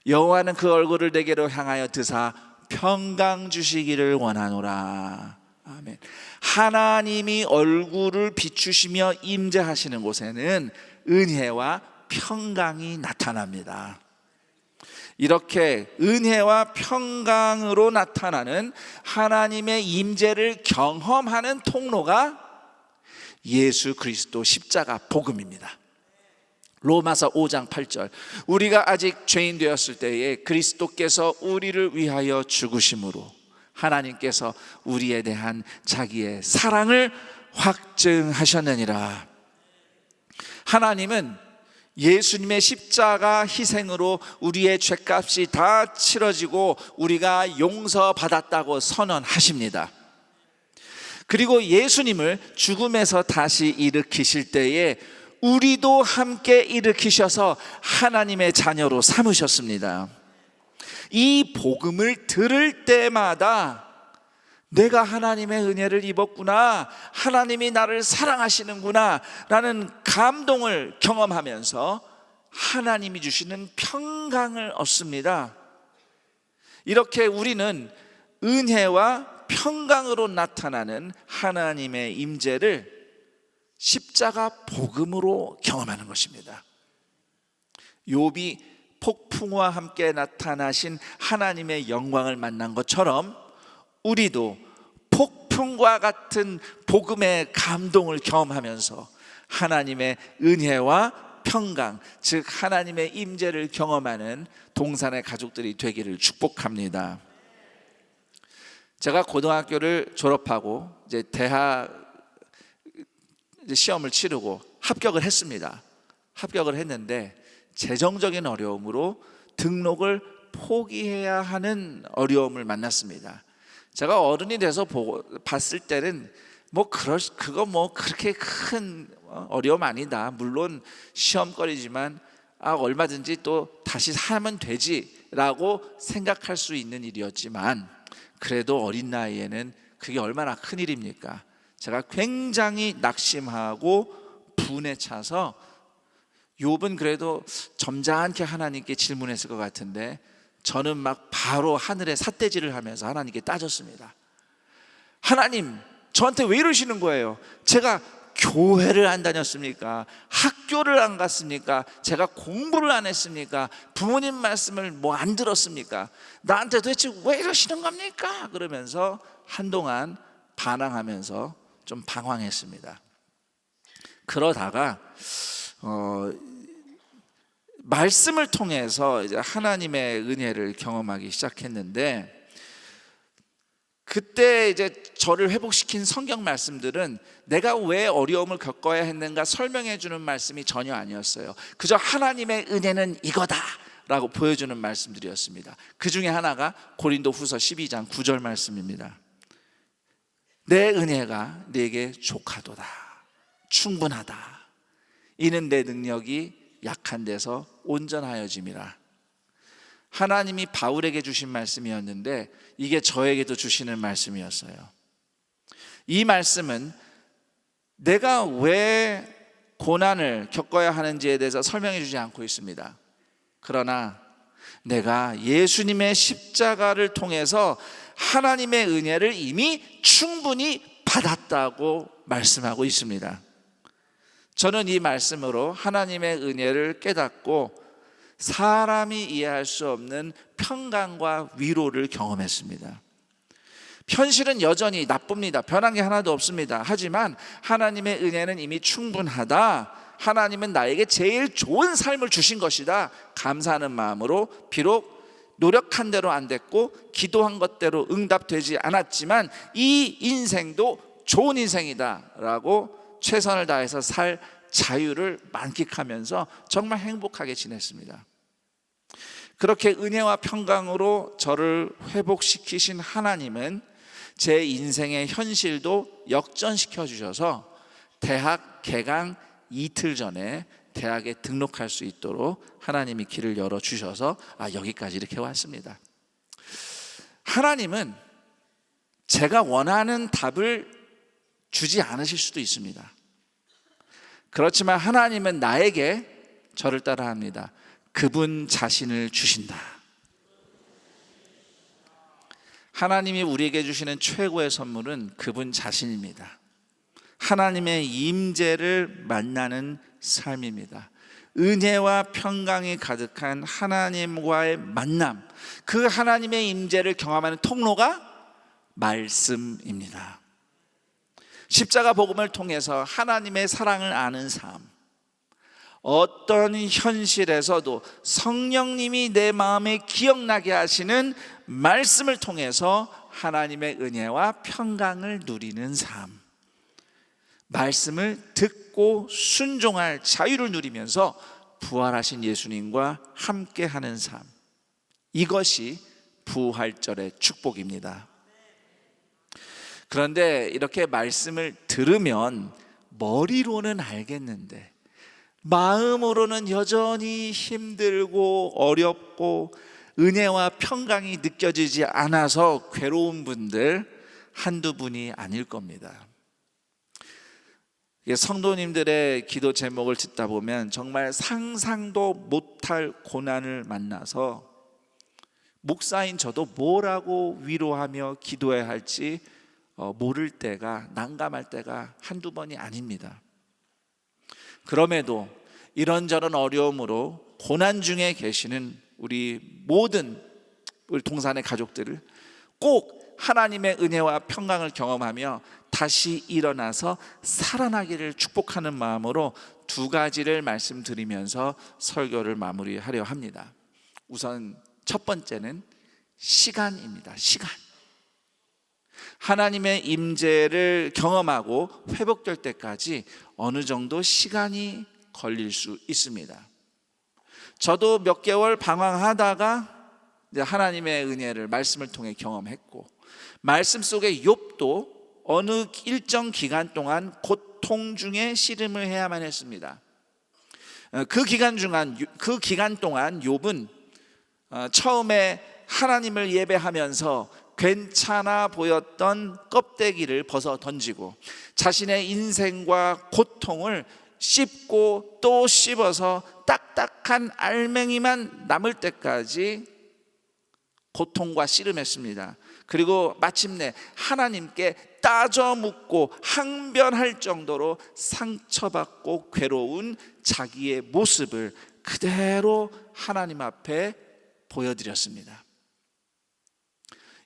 여호와는 그 얼굴을 내게로 향하여 드사 평강 주시기를 원하노라. 아멘. 하나님이 얼굴을 비추시며 임재하시는 곳에는 은혜와 평강이 나타납니다. 이렇게 은혜와 평강으로 나타나는 하나님의 임재를 경험하는 통로가 예수 그리스도 십자가 복음입니다. 로마서 5장 8절 우리가 아직 죄인 되었을 때에 그리스도께서 우리를 위하여 죽으심으로 하나님께서 우리에 대한 자기의 사랑을 확증하셨느니라. 하나님은 예수님의 십자가 희생으로 우리의 죄값이 다 치러지고 우리가 용서받았다고 선언하십니다. 그리고 예수님을 죽음에서 다시 일으키실 때에 우리도 함께 일으키셔서 하나님의 자녀로 삼으셨습니다. 이 복음을 들을 때마다 내가 하나님의 은혜를 입었구나, 하나님이 나를 사랑하시는구나 라는 감동을 경험하면서 하나님이 주시는 평강을 얻습니다. 이렇게 우리는 은혜와 평강으로 나타나는 하나님의 임재를 십자가 복음으로 경험하는 것입니다. 욥이 폭풍과 함께 나타나신 하나님의 영광을 만난 것처럼 우리도 폭풍과 같은 복음의 감동을 경험하면서 하나님의 은혜와 평강, 즉 하나님의 임재를 경험하는 동산의 가족들이 되기를 축복합니다. 제가 고등학교를 졸업하고 이제 대학 시험을 치르고 합격을 했습니다. 합격을 했는데 재정적인 어려움으로 등록을 포기해야 하는 어려움을 만났습니다. 제가 어른이 돼서 봤을 때는 그거 그렇게 큰 어려움 아니다. 물론 시험거리지만 얼마든지 또 다시 하면 되지라고 생각할 수 있는 일이었지만 그래도 어린 나이에는 그게 얼마나 큰 일입니까? 제가 굉장히 낙심하고 분에 차서 욥은 그래도 점잖게 하나님께 질문했을 것 같은데 저는 막 바로 하늘에 삿대질을 하면서 하나님께 따졌습니다. 하나님, 저한테 왜 이러시는 거예요? 제가 교회를 안 다녔습니까? 학교를 안 갔습니까? 제가 공부를 안 했습니까? 부모님 말씀을 안 들었습니까? 나한테 도대체 왜 이러시는 겁니까? 그러면서 한동안 반항하면서 좀 방황했습니다. 그러다가 말씀을 통해서 이제 하나님의 은혜를 경험하기 시작했는데 그때 이제 저를 회복시킨 성경 말씀들은 내가 왜 어려움을 겪어야 했는가 설명해 주는 말씀이 전혀 아니었어요. 그저 하나님의 은혜는 이거다 라고 보여주는 말씀들이었습니다. 그 중에 하나가 고린도후서 12장 9절 말씀입니다. 내 은혜가 네게 족하도다, 충분하다. 이는 내 능력이 약한 데서 온전하여짐이라. 하나님이 바울에게 주신 말씀이었는데 이게 저에게도 주시는 말씀이었어요. 이 말씀은 내가 왜 고난을 겪어야 하는지에 대해서 설명해 주지 않고 있습니다. 그러나 내가 예수님의 십자가를 통해서 하나님의 은혜를 이미 충분히 받았다고 말씀하고 있습니다. 저는 이 말씀으로 하나님의 은혜를 깨닫고 사람이 이해할 수 없는 평강과 위로를 경험했습니다. 현실은 여전히 나쁩니다. 변한 게 하나도 없습니다. 하지만 하나님의 은혜는 이미 충분하다. 하나님은 나에게 제일 좋은 삶을 주신 것이다. 감사하는 마음으로 비록 노력한 대로 안 됐고 기도한 것대로 응답되지 않았지만 이 인생도 좋은 인생이다 라고 최선을 다해서 살 자유를 만끽하면서 정말 행복하게 지냈습니다. 그렇게 은혜와 평강으로 저를 회복시키신 하나님은 제 인생의 현실도 역전시켜 주셔서 대학 개강 이틀 전에 대학에 등록할 수 있도록 하나님이 길을 열어주셔서 여기까지 이렇게 왔습니다. 하나님은 제가 원하는 답을 주지 않으실 수도 있습니다. 그렇지만 하나님은 나에게 저를 따라합니다. 그분 자신을 주신다. 하나님이 우리에게 주시는 최고의 선물은 그분 자신입니다. 하나님의 임재를 만나는 삶입니다. 은혜와 평강이 가득한 하나님과의 만남, 그 하나님의 임재를 경험하는 통로가 말씀입니다. 십자가 복음을 통해서 하나님의 사랑을 아는 삶, 어떤 현실에서도 성령님이 내 마음에 기억나게 하시는 말씀을 통해서 하나님의 은혜와 평강을 누리는 삶, 말씀을 듣고 순종할 자유를 누리면서 부활하신 예수님과 함께하는 삶, 이것이 부활절의 축복입니다. 그런데 이렇게 말씀을 들으면 머리로는 알겠는데 마음으로는 여전히 힘들고 어렵고 은혜와 평강이 느껴지지 않아서 괴로운 분들 한두 분이 아닐 겁니다. 성도님들의 기도 제목을 듣다 보면 정말 상상도 못할 고난을 만나서 목사인 저도 뭐라고 위로하며 기도해야 할지 모를 때가, 난감할 때가 한두 번이 아닙니다. 그럼에도 이런저런 어려움으로 고난 중에 계시는 우리 모든 우리 동산의 가족들을 꼭 하나님의 은혜와 평강을 경험하며 다시 일어나서 살아나기를 축복하는 마음으로 두 가지를 말씀드리면서 설교를 마무리하려 합니다. 우선 첫 번째는 시간입니다. 시간. 하나님의 임재를 경험하고 회복될 때까지 어느 정도 시간이 걸릴 수 있습니다. 저도 몇 개월 방황하다가 하나님의 은혜를 말씀을 통해 경험했고, 말씀 속에 욥도 어느 일정 기간 동안 고통 중에 씨름을 해야만 했습니다. 그 기간 동안 욥은 처음에 하나님을 예배하면서 괜찮아 보였던 껍데기를 벗어 던지고 자신의 인생과 고통을 씹고 또 씹어서 딱딱한 알맹이만 남을 때까지 고통과 씨름했습니다. 그리고 마침내 하나님께 따져 묻고 항변할 정도로 상처받고 괴로운 자기의 모습을 그대로 하나님 앞에 보여드렸습니다.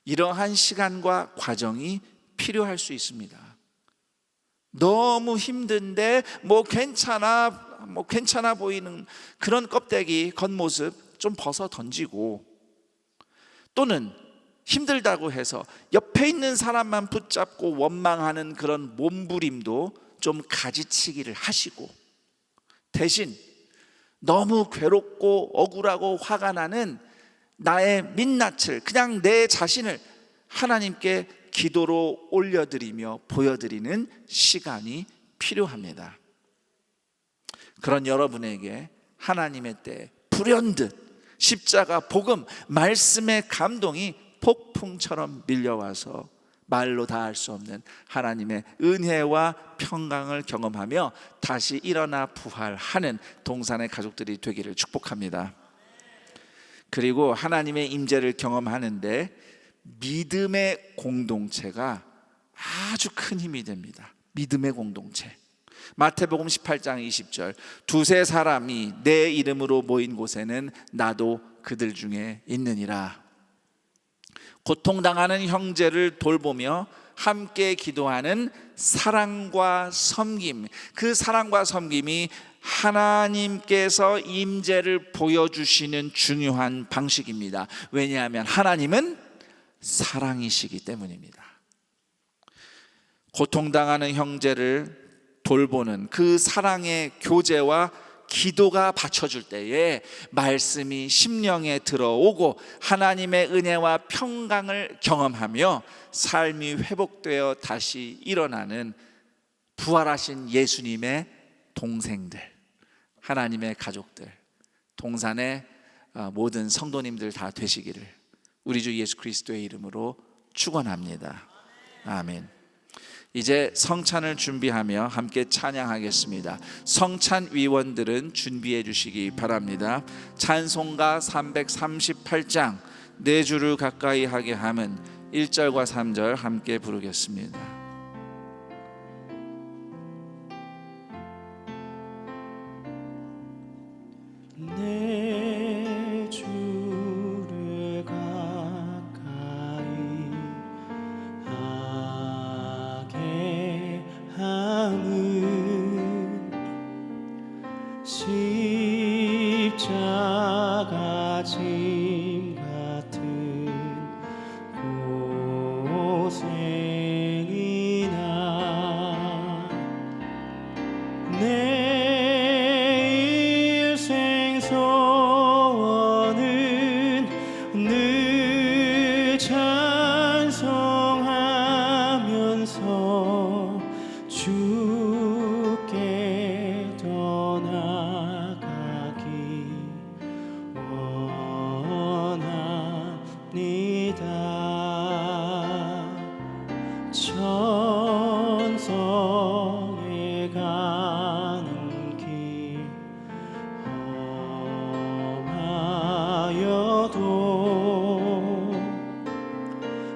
이러한 시간과 과정이 필요할 수 있습니다. 너무 힘든데 괜찮아 보이는 그런 껍데기 겉모습 좀 벗어 던지고, 또는 힘들다고 해서 옆에 있는 사람만 붙잡고 원망하는 그런 몸부림도 좀 가지치기를 하시고, 대신 너무 괴롭고 억울하고 화가 나는 나의 민낯을, 그냥 내 자신을 하나님께 기도로 올려드리며 보여드리는 시간이 필요합니다. 그런 여러분에게 하나님의 때 불현듯 십자가 복음 말씀의 감동이 폭풍처럼 밀려와서 말로 다 할 수 없는 하나님의 은혜와 평강을 경험하며 다시 일어나 부활하는 동산의 가족들이 되기를 축복합니다. 그리고 하나님의 임재를 경험하는데 믿음의 공동체가 아주 큰 힘이 됩니다. 믿음의 공동체. 마태복음 18장 20절, 두세 사람이 내 이름으로 모인 곳에는 나도 그들 중에 있느니라. 고통당하는 형제를 돌보며 함께 기도하는 사랑과 섬김, 그 사랑과 섬김이 하나님께서 임재를 보여주시는 중요한 방식입니다. 왜냐하면 하나님은 사랑이시기 때문입니다. 고통당하는 형제를 돌보는 그 사랑의 교제와 기도가 받쳐줄 때에 말씀이 심령에 들어오고 하나님의 은혜와 평강을 경험하며 삶이 회복되어 다시 일어나는 부활하신 예수님의 동생들, 하나님의 가족들, 동산의 모든 성도님들 다 되시기를 우리 주 예수 그리스도의 이름으로 축원합니다. 아멘. 이제 성찬을 준비하며 함께 찬양하겠습니다. 성찬 위원들은 준비해 주시기 바랍니다. 찬송가 338장 내 주를 가까이 하게 함은 1절과 3절 함께 부르겠습니다. 내 주를 가까이 하게 함은 십자가 짐 같은 고생이나 내 일생 소원은 늘 찬송하면서 주께 더 나아가기 원합니다. 천성에 가는 길 험하여도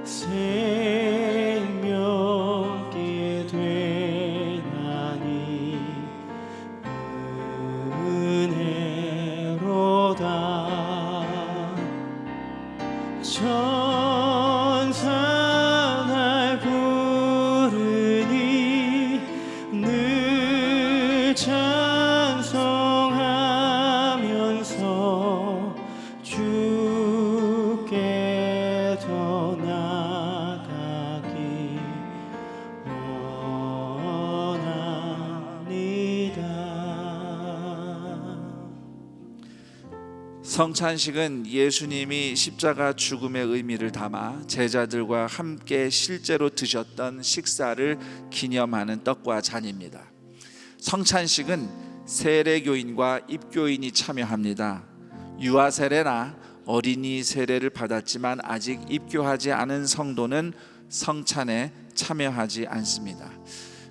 생명길 되나니 은혜로다. 천사 날 부르니 늘 찬송하면서 주께 더 나아가기 원합니다. 성찬식은 예수님이 십자가 죽음의 의미를 담아 제자들과 함께 실제로 드셨던 식사를 기념하는 떡과 잔입니다. 성찬식은 세례교인과 입교인이 참여합니다. 유아 세례나 어린이 세례를 받았지만 아직 입교하지 않은 성도는 성찬에 참여하지 않습니다.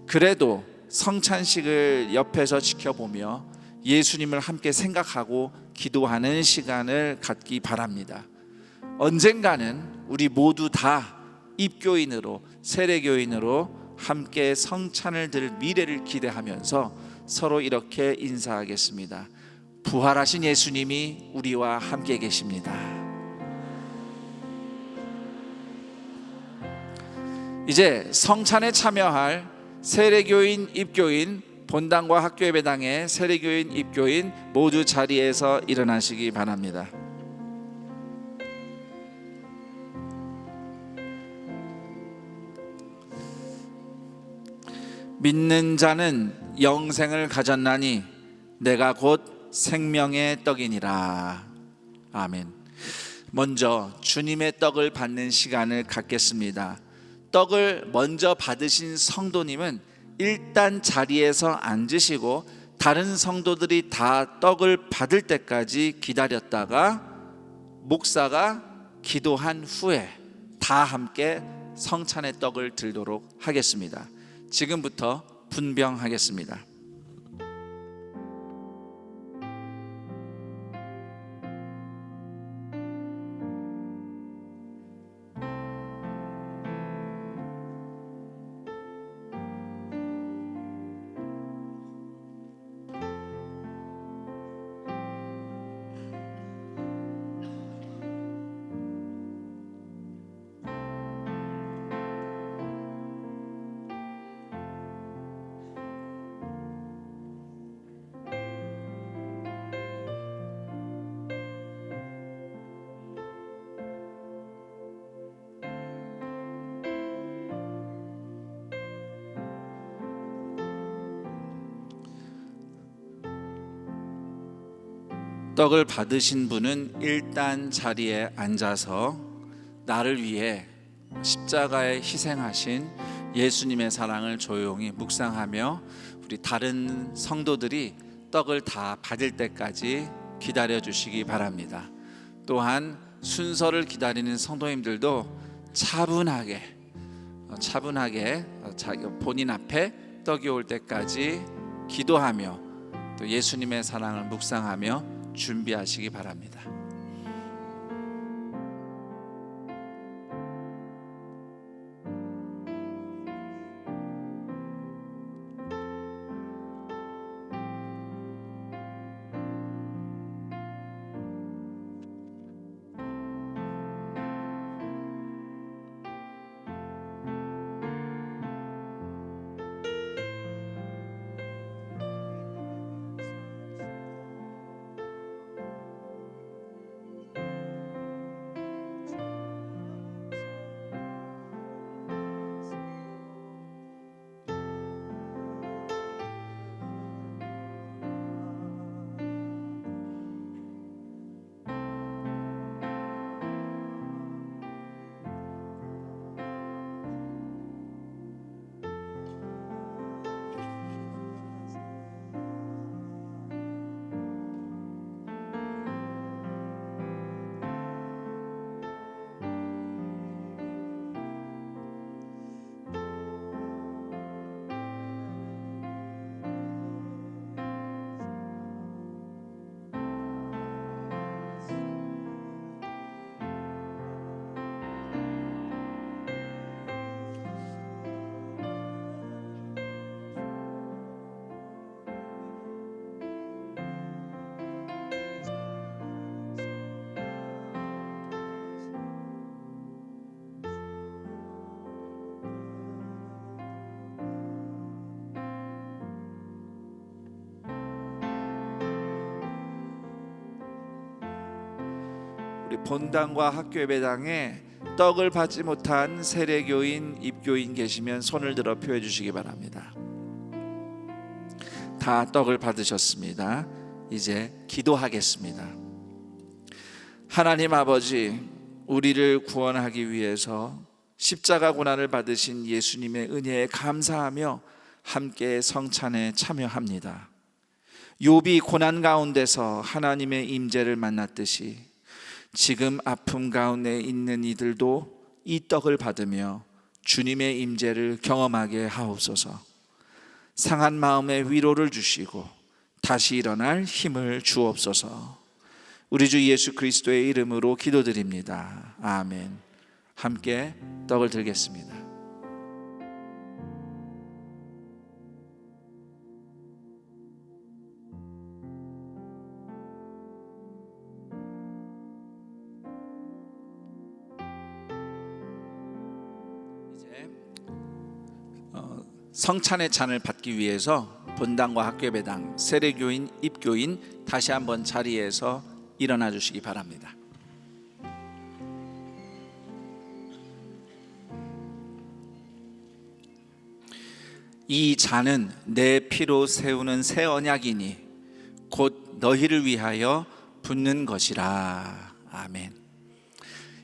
그래도 성찬식을 옆에서 지켜보며 예수님을 함께 생각하고 기도하는 시간을 갖기 바랍니다. 언젠가는 우리 모두 다 입교인으로 세례교인으로 함께 성찬을 들 미래를 기대하면서 서로 이렇게 인사하겠습니다. 부활하신 예수님이 우리와 함께 계십니다. 이제 성찬에 참여할 세례교인, 입교인, 본당과 학교예배당의 세례교인, 입교인 모두 자리에서 일어나시기 바랍니다. 믿는 자는 영생을 가졌나니 내가 곧 생명의 떡이니라. 아멘. 먼저 주님의 떡을 받는 시간을 갖겠습니다. 떡을 먼저 받으신 성도님은 일단 자리에서 앉으시고 다른 성도들이 다 떡을 받을 때까지 기다렸다가 목사가 기도한 후에 다 함께 성찬의 떡을 들도록 하겠습니다. 지금부터 분병하겠습니다. 떡을 받으신 분은 일단 자리에 앉아서 나를 위해 십자가에 희생하신 예수님의 사랑을 조용히 묵상하며 우리 다른 성도들이 떡을 다 받을 때까지 기다려 주시기 바랍니다. 또한 순서를 기다리는 성도님들도 차분하게 차분하게 자기 본인 앞에 떡이 올 때까지 기도하며 또 예수님의 사랑을 묵상하며 준비하시기 바랍니다. 우리 본당과 학교 예배당에 떡을 받지 못한 세례교인, 입교인 계시면 손을 들어 표해 주시기 바랍니다. 다 떡을 받으셨습니다. 이제 기도하겠습니다. 하나님 아버지, 우리를 구원하기 위해서 십자가 고난을 받으신 예수님의 은혜에 감사하며 함께 성찬에 참여합니다. 욥이 고난 가운데서 하나님의 임재를 만났듯이 지금 아픔 가운데 있는 이들도 이 떡을 받으며 주님의 임재를 경험하게 하옵소서. 상한 마음에 위로를 주시고 다시 일어날 힘을 주옵소서. 우리 주 예수 그리스도의 이름으로 기도드립니다. 아멘. 함께 떡을 들겠습니다. 성찬의 잔을 받기 위해서 본당과 학교예배당, 세례교인, 입교인 다시 한번 자리에서 일어나 주시기 바랍니다. 이 잔은 내 피로 세우는 새 언약이니 곧 너희를 위하여 붓는 것이라. 아멘.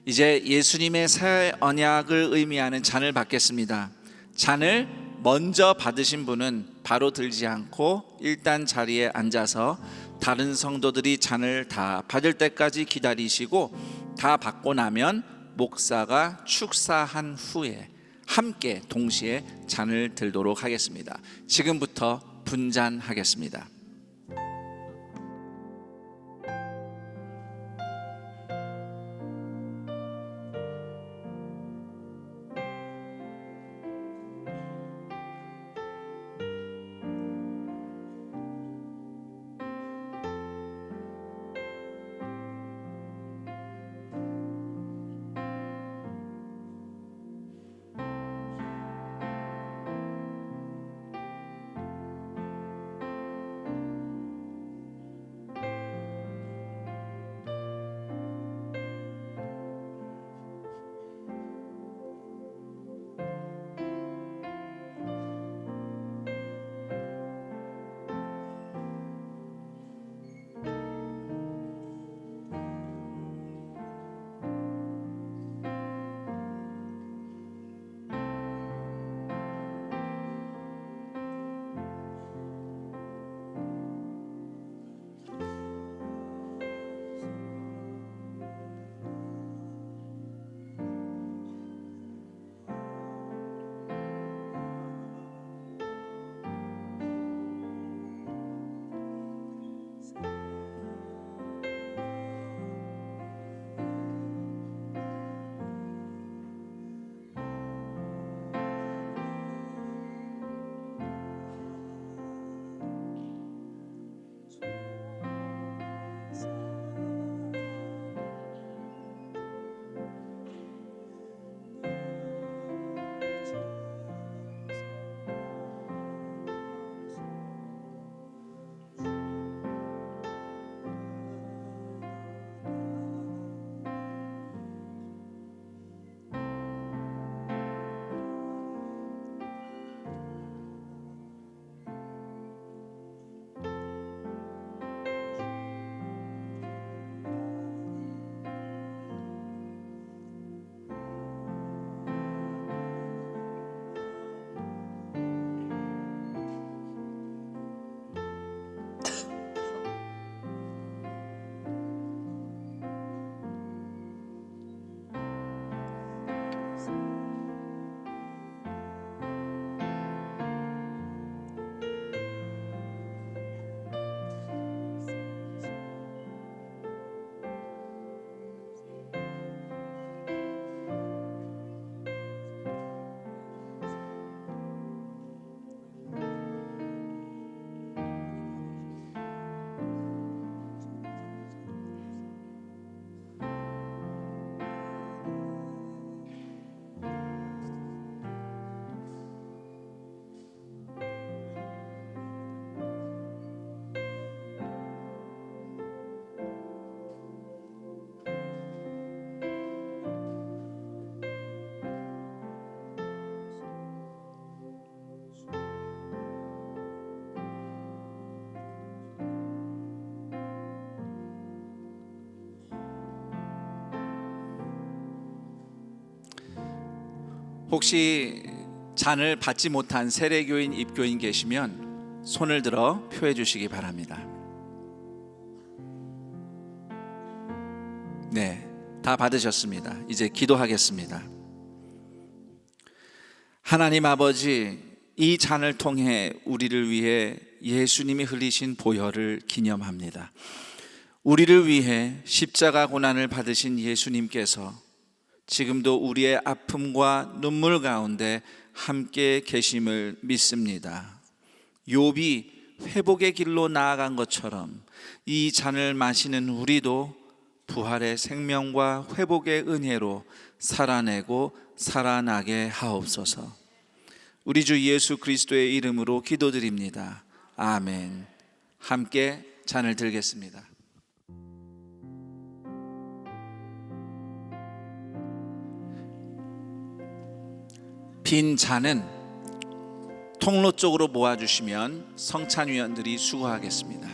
이제 예수님의 새 언약을 의미하는 잔을 받겠습니다. 잔을 먼저 받으신 분은 바로 들지 않고 일단 자리에 앉아서 다른 성도들이 잔을 다 받을 때까지 기다리시고 다 받고 나면 목사가 축사한 후에 함께 동시에 잔을 들도록 하겠습니다. 지금부터 분잔하겠습니다. 혹시 잔을 받지 못한 세례교인, 입교인 계시면 손을 들어 표해 주시기 바랍니다. 네, 다 받으셨습니다. 이제 기도하겠습니다. 하나님 아버지, 이 잔을 통해 우리를 위해 예수님이 흘리신 보혈을 기념합니다. 우리를 위해 십자가 고난을 받으신 예수님께서 지금도 우리의 아픔과 눈물 가운데 함께 계심을 믿습니다. 욥이 회복의 길로 나아간 것처럼 이 잔을 마시는 우리도 부활의 생명과 회복의 은혜로 살아내고 살아나게 하옵소서. 우리 주 예수 그리스도의 이름으로 기도드립니다. 아멘. 함께 잔을 들겠습니다. 빈 잔은 통로 쪽으로 모아주시면 성찬위원들이 수거하겠습니다.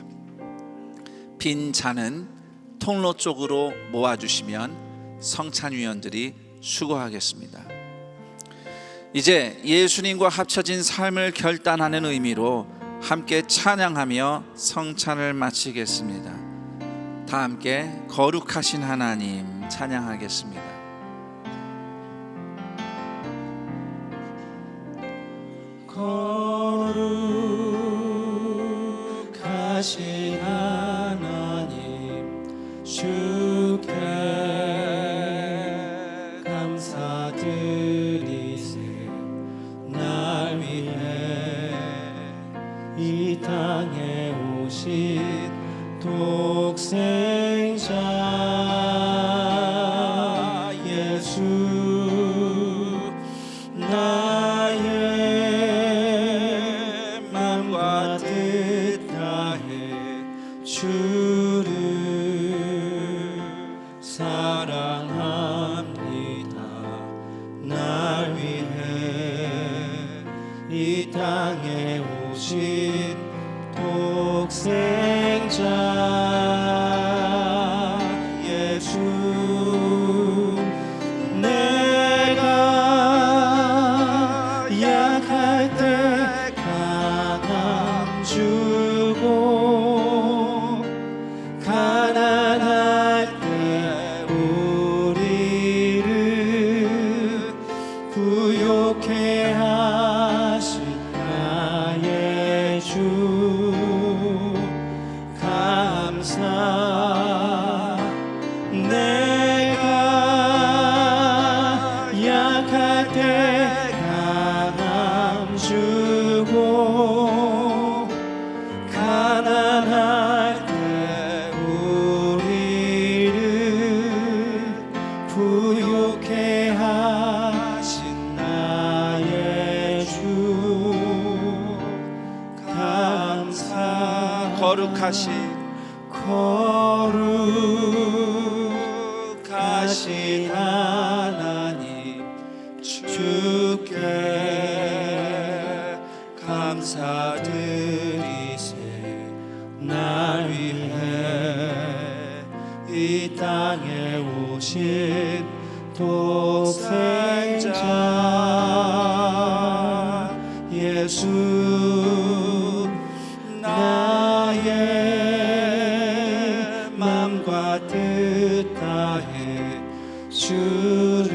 빈 잔은 통로 쪽으로 모아주시면 성찬위원들이 수거하겠습니다. 이제 예수님과 합쳐진 삶을 결단하는 의미로 함께 찬양하며 성찬을 마치겠습니다. 다 함께 거룩하신 하나님 찬양하겠습니다. 거룩하신 하나님 주께 감사드리세. 날 위해 이 땅에 오신 독생자 예수, 나의 맘과 뜻 다해 주를 사랑합니다. 날 위해 이 땅에 오신 독생자 예수, 내가 약할 때 강함 주고 가난할 때 우리를 부욕해 하신 나의 주 감사. 내가 약할 때 강함 주고 가난할 때 우리를 부욕해 하신 나의 주 감사. 거룩하신 하나님 주께 감사드리세. 날 위해 이 땅에 오신 독생자 예수, 나의 맘과 뜻 다해 주를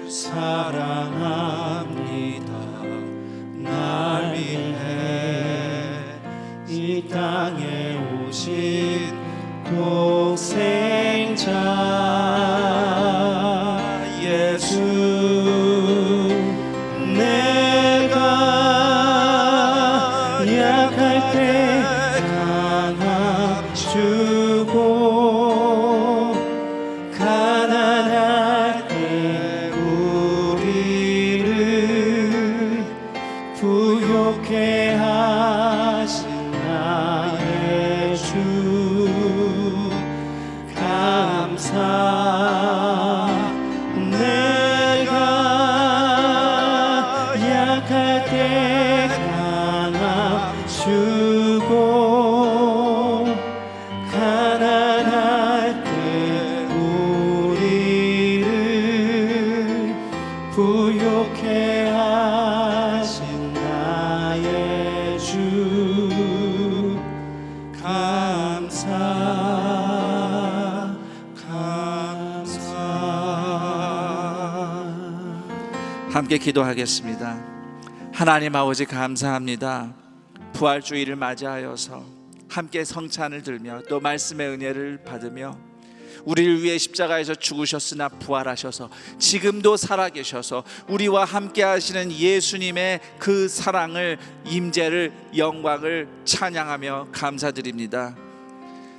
사랑합니다. 날 위해 이 땅에 오신 독생자 예수, 내가 약할 때 강함 주고 가난할 때 우리를 부욕해 하신 나의 주 감사. 내가 부욕해 하신 나의 주 감사 함께 기도하겠습니다. 하나님 아버지 감사합니다. 부활주의를 맞이하여서 함께 성찬을 들며 또 말씀의 은혜를 받으며 우리를 위해 십자가에서 죽으셨으나 부활하셔서 지금도 살아계셔서 우리와 함께 하시는 예수님의 그 사랑을, 임재를, 영광을 찬양하며 감사드립니다.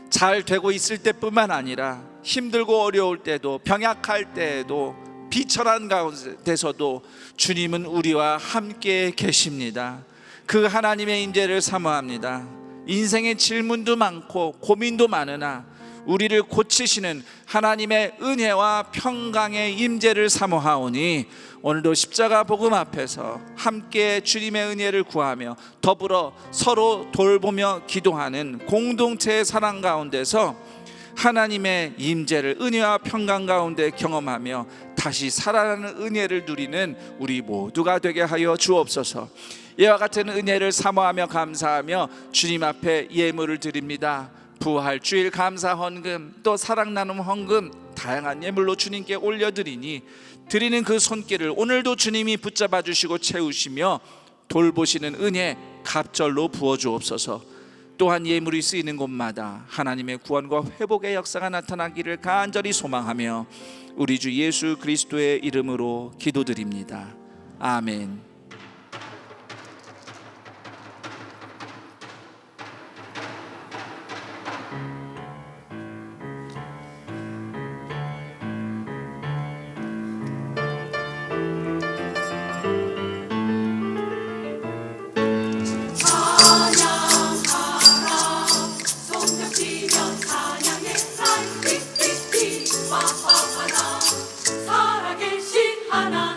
잘 되고 있을 때뿐만 아니라 힘들고 어려울 때도, 병약할 때에도, 비천한 가운데서도 주님은 우리와 함께 계십니다. 그 하나님의 임재를 사모합니다. 인생의 질문도 많고 고민도 많으나 우리를 고치시는 하나님의 은혜와 평강의 임재를 사모하오니 오늘도 십자가 복음 앞에서 함께 주님의 은혜를 구하며 더불어 서로 돌보며 기도하는 공동체의 사랑 가운데서 하나님의 임재를 은혜와 평강 가운데 경험하며 다시 살아나는 은혜를 누리는 우리 모두가 되게 하여 주옵소서. 이와 같은 은혜를 사모하며 감사하며 주님 앞에 예물을 드립니다. 부활주일 감사 헌금, 또 사랑 나눔 헌금, 다양한 예물로 주님께 올려드리니 드리는 그 손길을 오늘도 주님이 붙잡아 주시고 채우시며 돌보시는 은혜 갑절로 부어주옵소서. 또한 예물이 쓰이는 곳마다 하나님의 구원과 회복의 역사가 나타나기를 간절히 소망하며 우리 주 예수 그리스도의 이름으로 기도드립니다. 아멘. 살아계신 하나님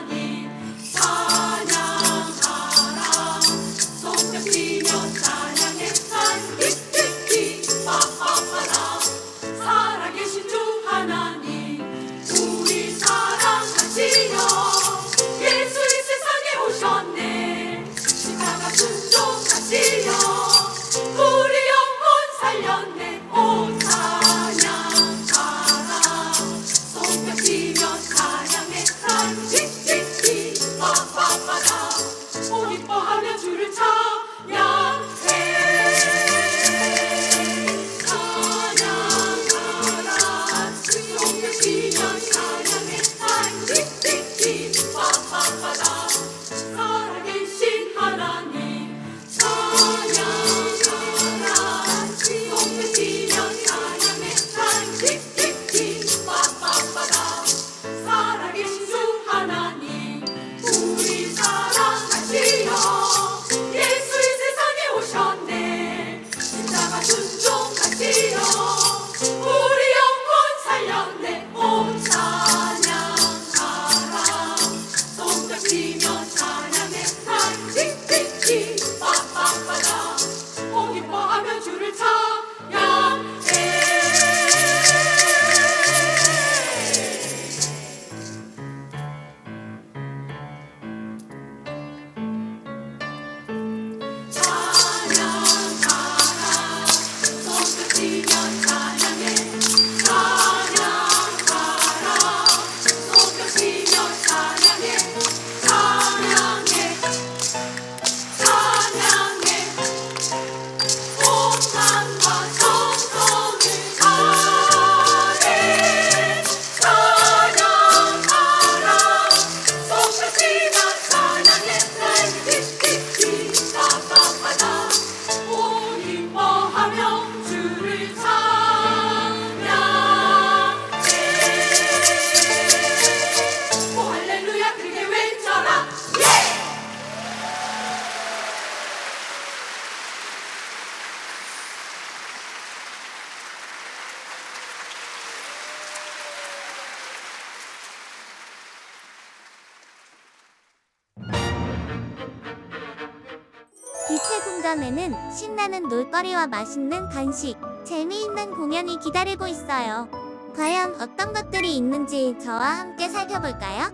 공간에는 신나는 놀거리와 맛있는 간식, 재미있는 공연이 기다리고 있어요. 과연 어떤 것들이 있는지 저와 함께 살펴볼까요?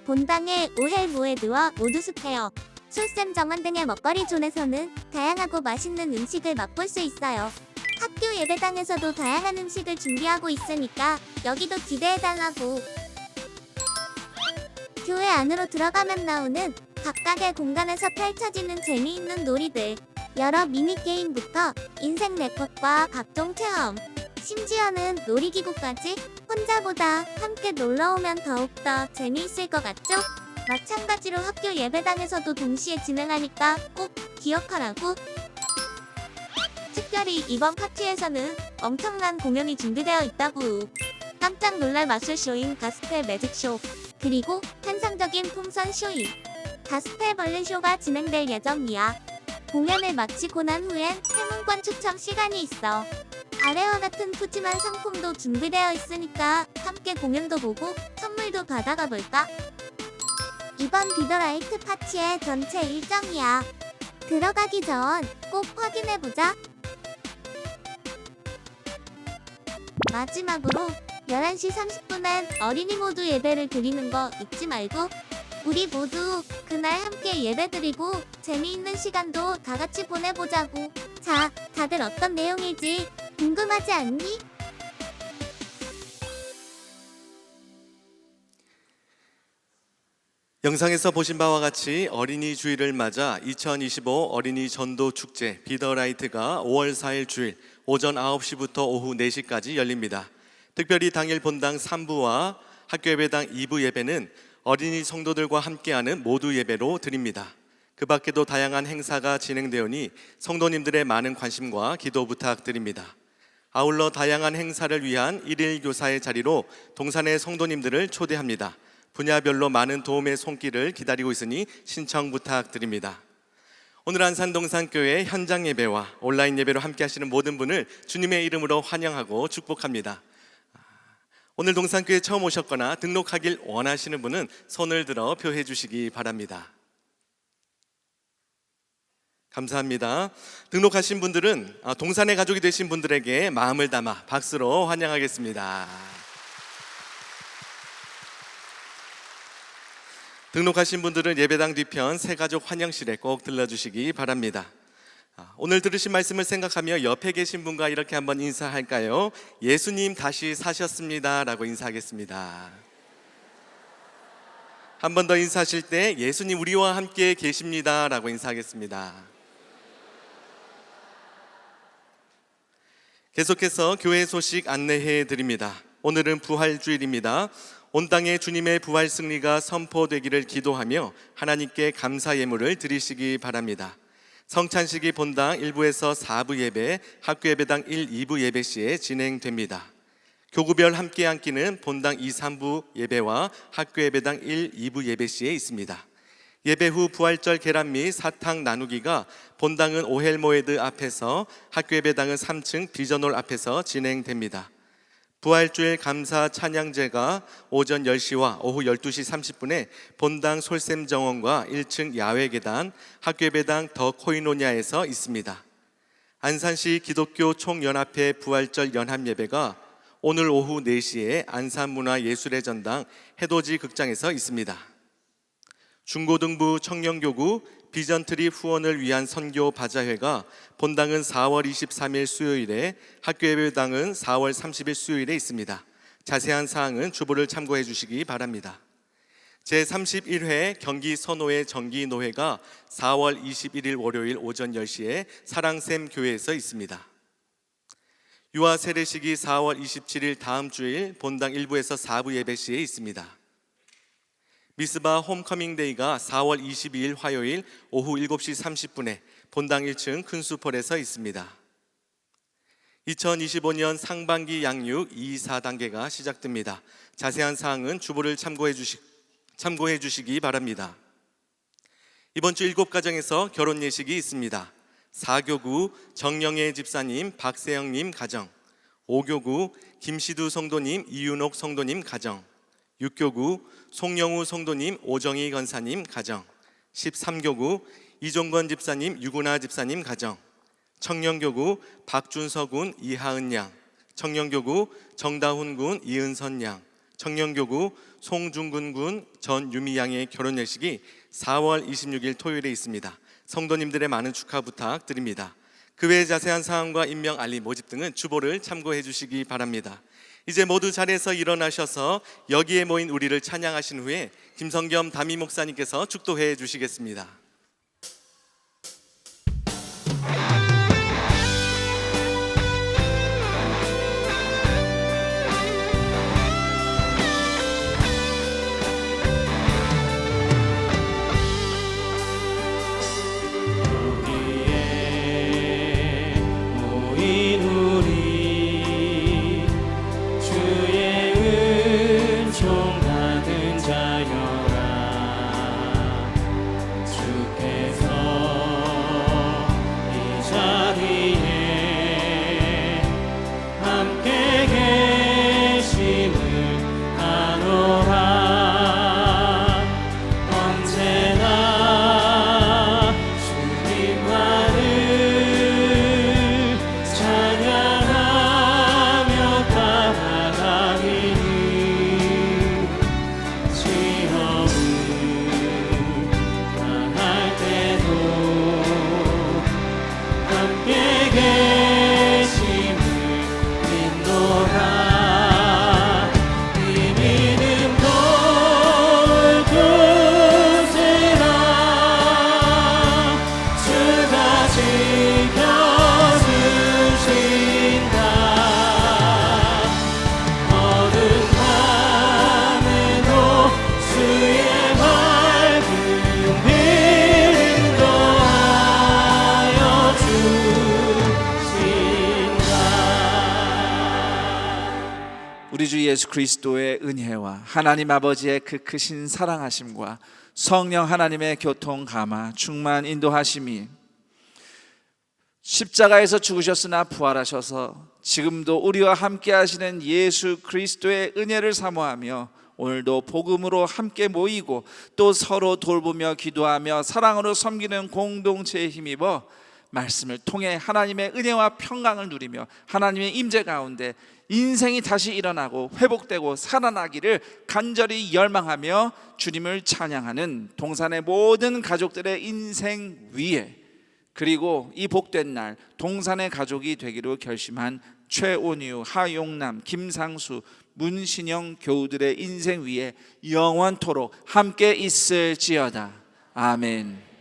본당의 오헬 모에드와 오두스페어, 솔샘 정원 등의 먹거리 존에서는 다양하고 맛있는 음식을 맛볼 수 있어요. 학교 예배당에서도 다양한 음식을 준비하고 있으니까 여기도 기대해달라고. 교회 안으로 들어가면 나오는 각각의 공간에서 펼쳐지는 재미있는 놀이들, 여러 미니게임부터 인생 네컷과 각종 체험, 심지어는 놀이기구까지 혼자보다 함께 놀러오면 더욱더 재미있을 것 같죠? 마찬가지로 학교 예배당에서도 동시에 진행하니까 꼭 기억하라고. 특별히 이번 파티에서는 엄청난 공연이 준비되어 있다고. 깜짝 놀랄 마술쇼인 가스펠 매직쇼, 그리고 환상적인 풍선 쇼인 가스펠 벌레쇼가 진행될 예정이야. 공연을 마치고 난 후엔 행운권 추첨 시간이 있어. 아래와 같은 푸짐한 상품도 준비되어 있으니까 함께 공연도 보고 선물도 받아가 볼까? 이번 비더라이트 파티의 전체 일정이야. 들어가기 전 꼭 확인해보자. 마지막으로 11시 30분엔 어린이 모두 예배를 드리는 거 잊지 말고, 우리 모두 그날 함께 예배드리고 재미있는 시간도 다 같이 보내보자고. 자, 다들 어떤 내용일지 궁금하지 않니? 영상에서 보신 바와 같이 어린이 주일을 맞아 2025 어린이 전도 축제 비더라이트가 5월 4일 주일 오전 9시부터 오후 4시까지 열립니다. 특별히 당일 본당 3부와 학교 예배당 2부 예배는 어린이 성도들과 함께하는 모두 예배로 드립니다. 그 밖에도 다양한 행사가 진행되오니 성도님들의 많은 관심과 기도 부탁드립니다. 아울러 다양한 행사를 위한 일일 교사의 자리로 동산의 성도님들을 초대합니다. 분야별로 많은 도움의 손길을 기다리고 있으니 신청 부탁드립니다. 오늘 안산동산교회 현장 예배와 온라인 예배로 함께 하시는 모든 분을 주님의 이름으로 환영하고 축복합니다. 오늘 동산교회 처음 오셨거나 등록하길 원하시는 분은 손을 들어 표해 주시기 바랍니다. 감사합니다. 등록하신 분들은 동산의 가족이 되신 분들에게 마음을 담아 박수로 환영하겠습니다. 등록하신 분들은 예배당 뒤편 새가족 환영실에 꼭 들러주시기 바랍니다. 오늘 들으신 말씀을 생각하며 옆에 계신 분과 이렇게 한번 인사할까요? 예수님 다시 사셨습니다 라고 인사하겠습니다. 한 번 더 인사하실 때 예수님 우리와 함께 계십니다 라고 인사하겠습니다. 계속해서 교회 소식 안내해 드립니다. 오늘은 부활주일입니다. 온 땅에 주님의 부활 승리가 선포되기를 기도하며 하나님께 감사 예물을 드리시기 바랍니다. 성찬식이 본당 1부에서 4부 예배, 학교 예배당 1, 2부 예배 시에 진행됩니다. 교구별 함께 앉기는 본당 2, 3부 예배와 학교 예배당 1, 2부 예배 시에 있습니다. 예배 후 부활절 계란 및 사탕 나누기가 본당은 오헬모에드 앞에서, 학교 예배당은 3층 비전홀 앞에서 진행됩니다. 부활주일 감사 찬양제가 오전 10시와 오후 12시 30분에 본당 솔샘정원과 1층 야외계단, 학교 예배당 더 코이노냐에서 있습니다. 안산시 기독교 총연합회 부활절 연합예배가 오늘 오후 4시에 안산문화예술의 전당 해돋이 극장에서 있습니다. 중고등부 청년교구 비전트리 후원을 위한 선교 바자회가 본당은 4월 23일 수요일에, 학교 예배당은 4월 30일 수요일에 있습니다. 자세한 사항은 주보를 참고해 주시기 바랍니다. 제31회 경기 선호회 정기노회가 4월 21일 월요일 오전 10시에 사랑샘 교회에서 있습니다. 유아 세례식이 4월 27일 다음 주일 본당 1부에서 4부 예배 시에 있습니다. 미스바 홈커밍데이가 4월 22일 화요일 오후 7시 30분에 본당 1층 큰수폴에서 있습니다. 2025년 상반기 양육 2, 4단계가 시작됩니다. 자세한 사항은 주보를 참고해 주시기 바랍니다. 이번 주 7가정에서 결혼 예식이 있습니다. 4교구 정영애 집사님, 박세영님 가정, 5교구 김시두 성도님, 이윤옥 성도님 가정, 6교구 송영우 성도님, 오정희 권사님 가정, 13교구 이종건 집사님, 유구나 집사님 가정, 청년교구 박준서 군, 이하은 양, 청년교구 정다훈 군, 이은선 양, 청년교구 송중근 군 전유미 양의 결혼 예식이 4월 26일 토요일에 있습니다. 성도님들의 많은 축하 부탁드립니다. 그 외의 자세한 사항과 임명 알림 모집 등은 주보를 참고해 주시기 바랍니다. 이제 모두 자리에서 일어나셔서 여기에 모인 우리를 찬양하신 후에 김성겸 담임 목사님께서 축도해 주시겠습니다. 모인 우리 주의 은총 받은 자여라. 주께서 이 자리에 함께 계심을 아노라. 언제나 주님만을 찬양하며 따라가리니 시험을 당할 때도 함께 계심을 믿노라. 이 믿음 돌두세라. 주가 지켜주신다. 어두운 밤에도 주의 밝은 빛 인도하여 주신다. 우리 주 예수 그리스도의 은혜와 하나님 아버지의 그 크신 사랑하심과 성령 하나님의 교통 감화 충만 인도하심이 십자가에서 죽으셨으나 부활하셔서 지금도 우리와 함께 하시는 예수 그리스도의 은혜를 사모하며 오늘도 복음으로 함께 모이고 또 서로 돌보며 기도하며 사랑으로 섬기는 공동체에 힘입어 말씀을 통해 하나님의 은혜와 평강을 누리며 하나님의 임재 가운데 인생이 다시 일어나고 회복되고 살아나기를 간절히 열망하며 주님을 찬양하는 동산의 모든 가족들의 인생 위에, 그리고 이 복된 날 동산의 가족이 되기로 결심한 최온유, 하용남, 김상수, 문신영 교우들의 인생 위에 영원토록 함께 있을지어다. 아멘.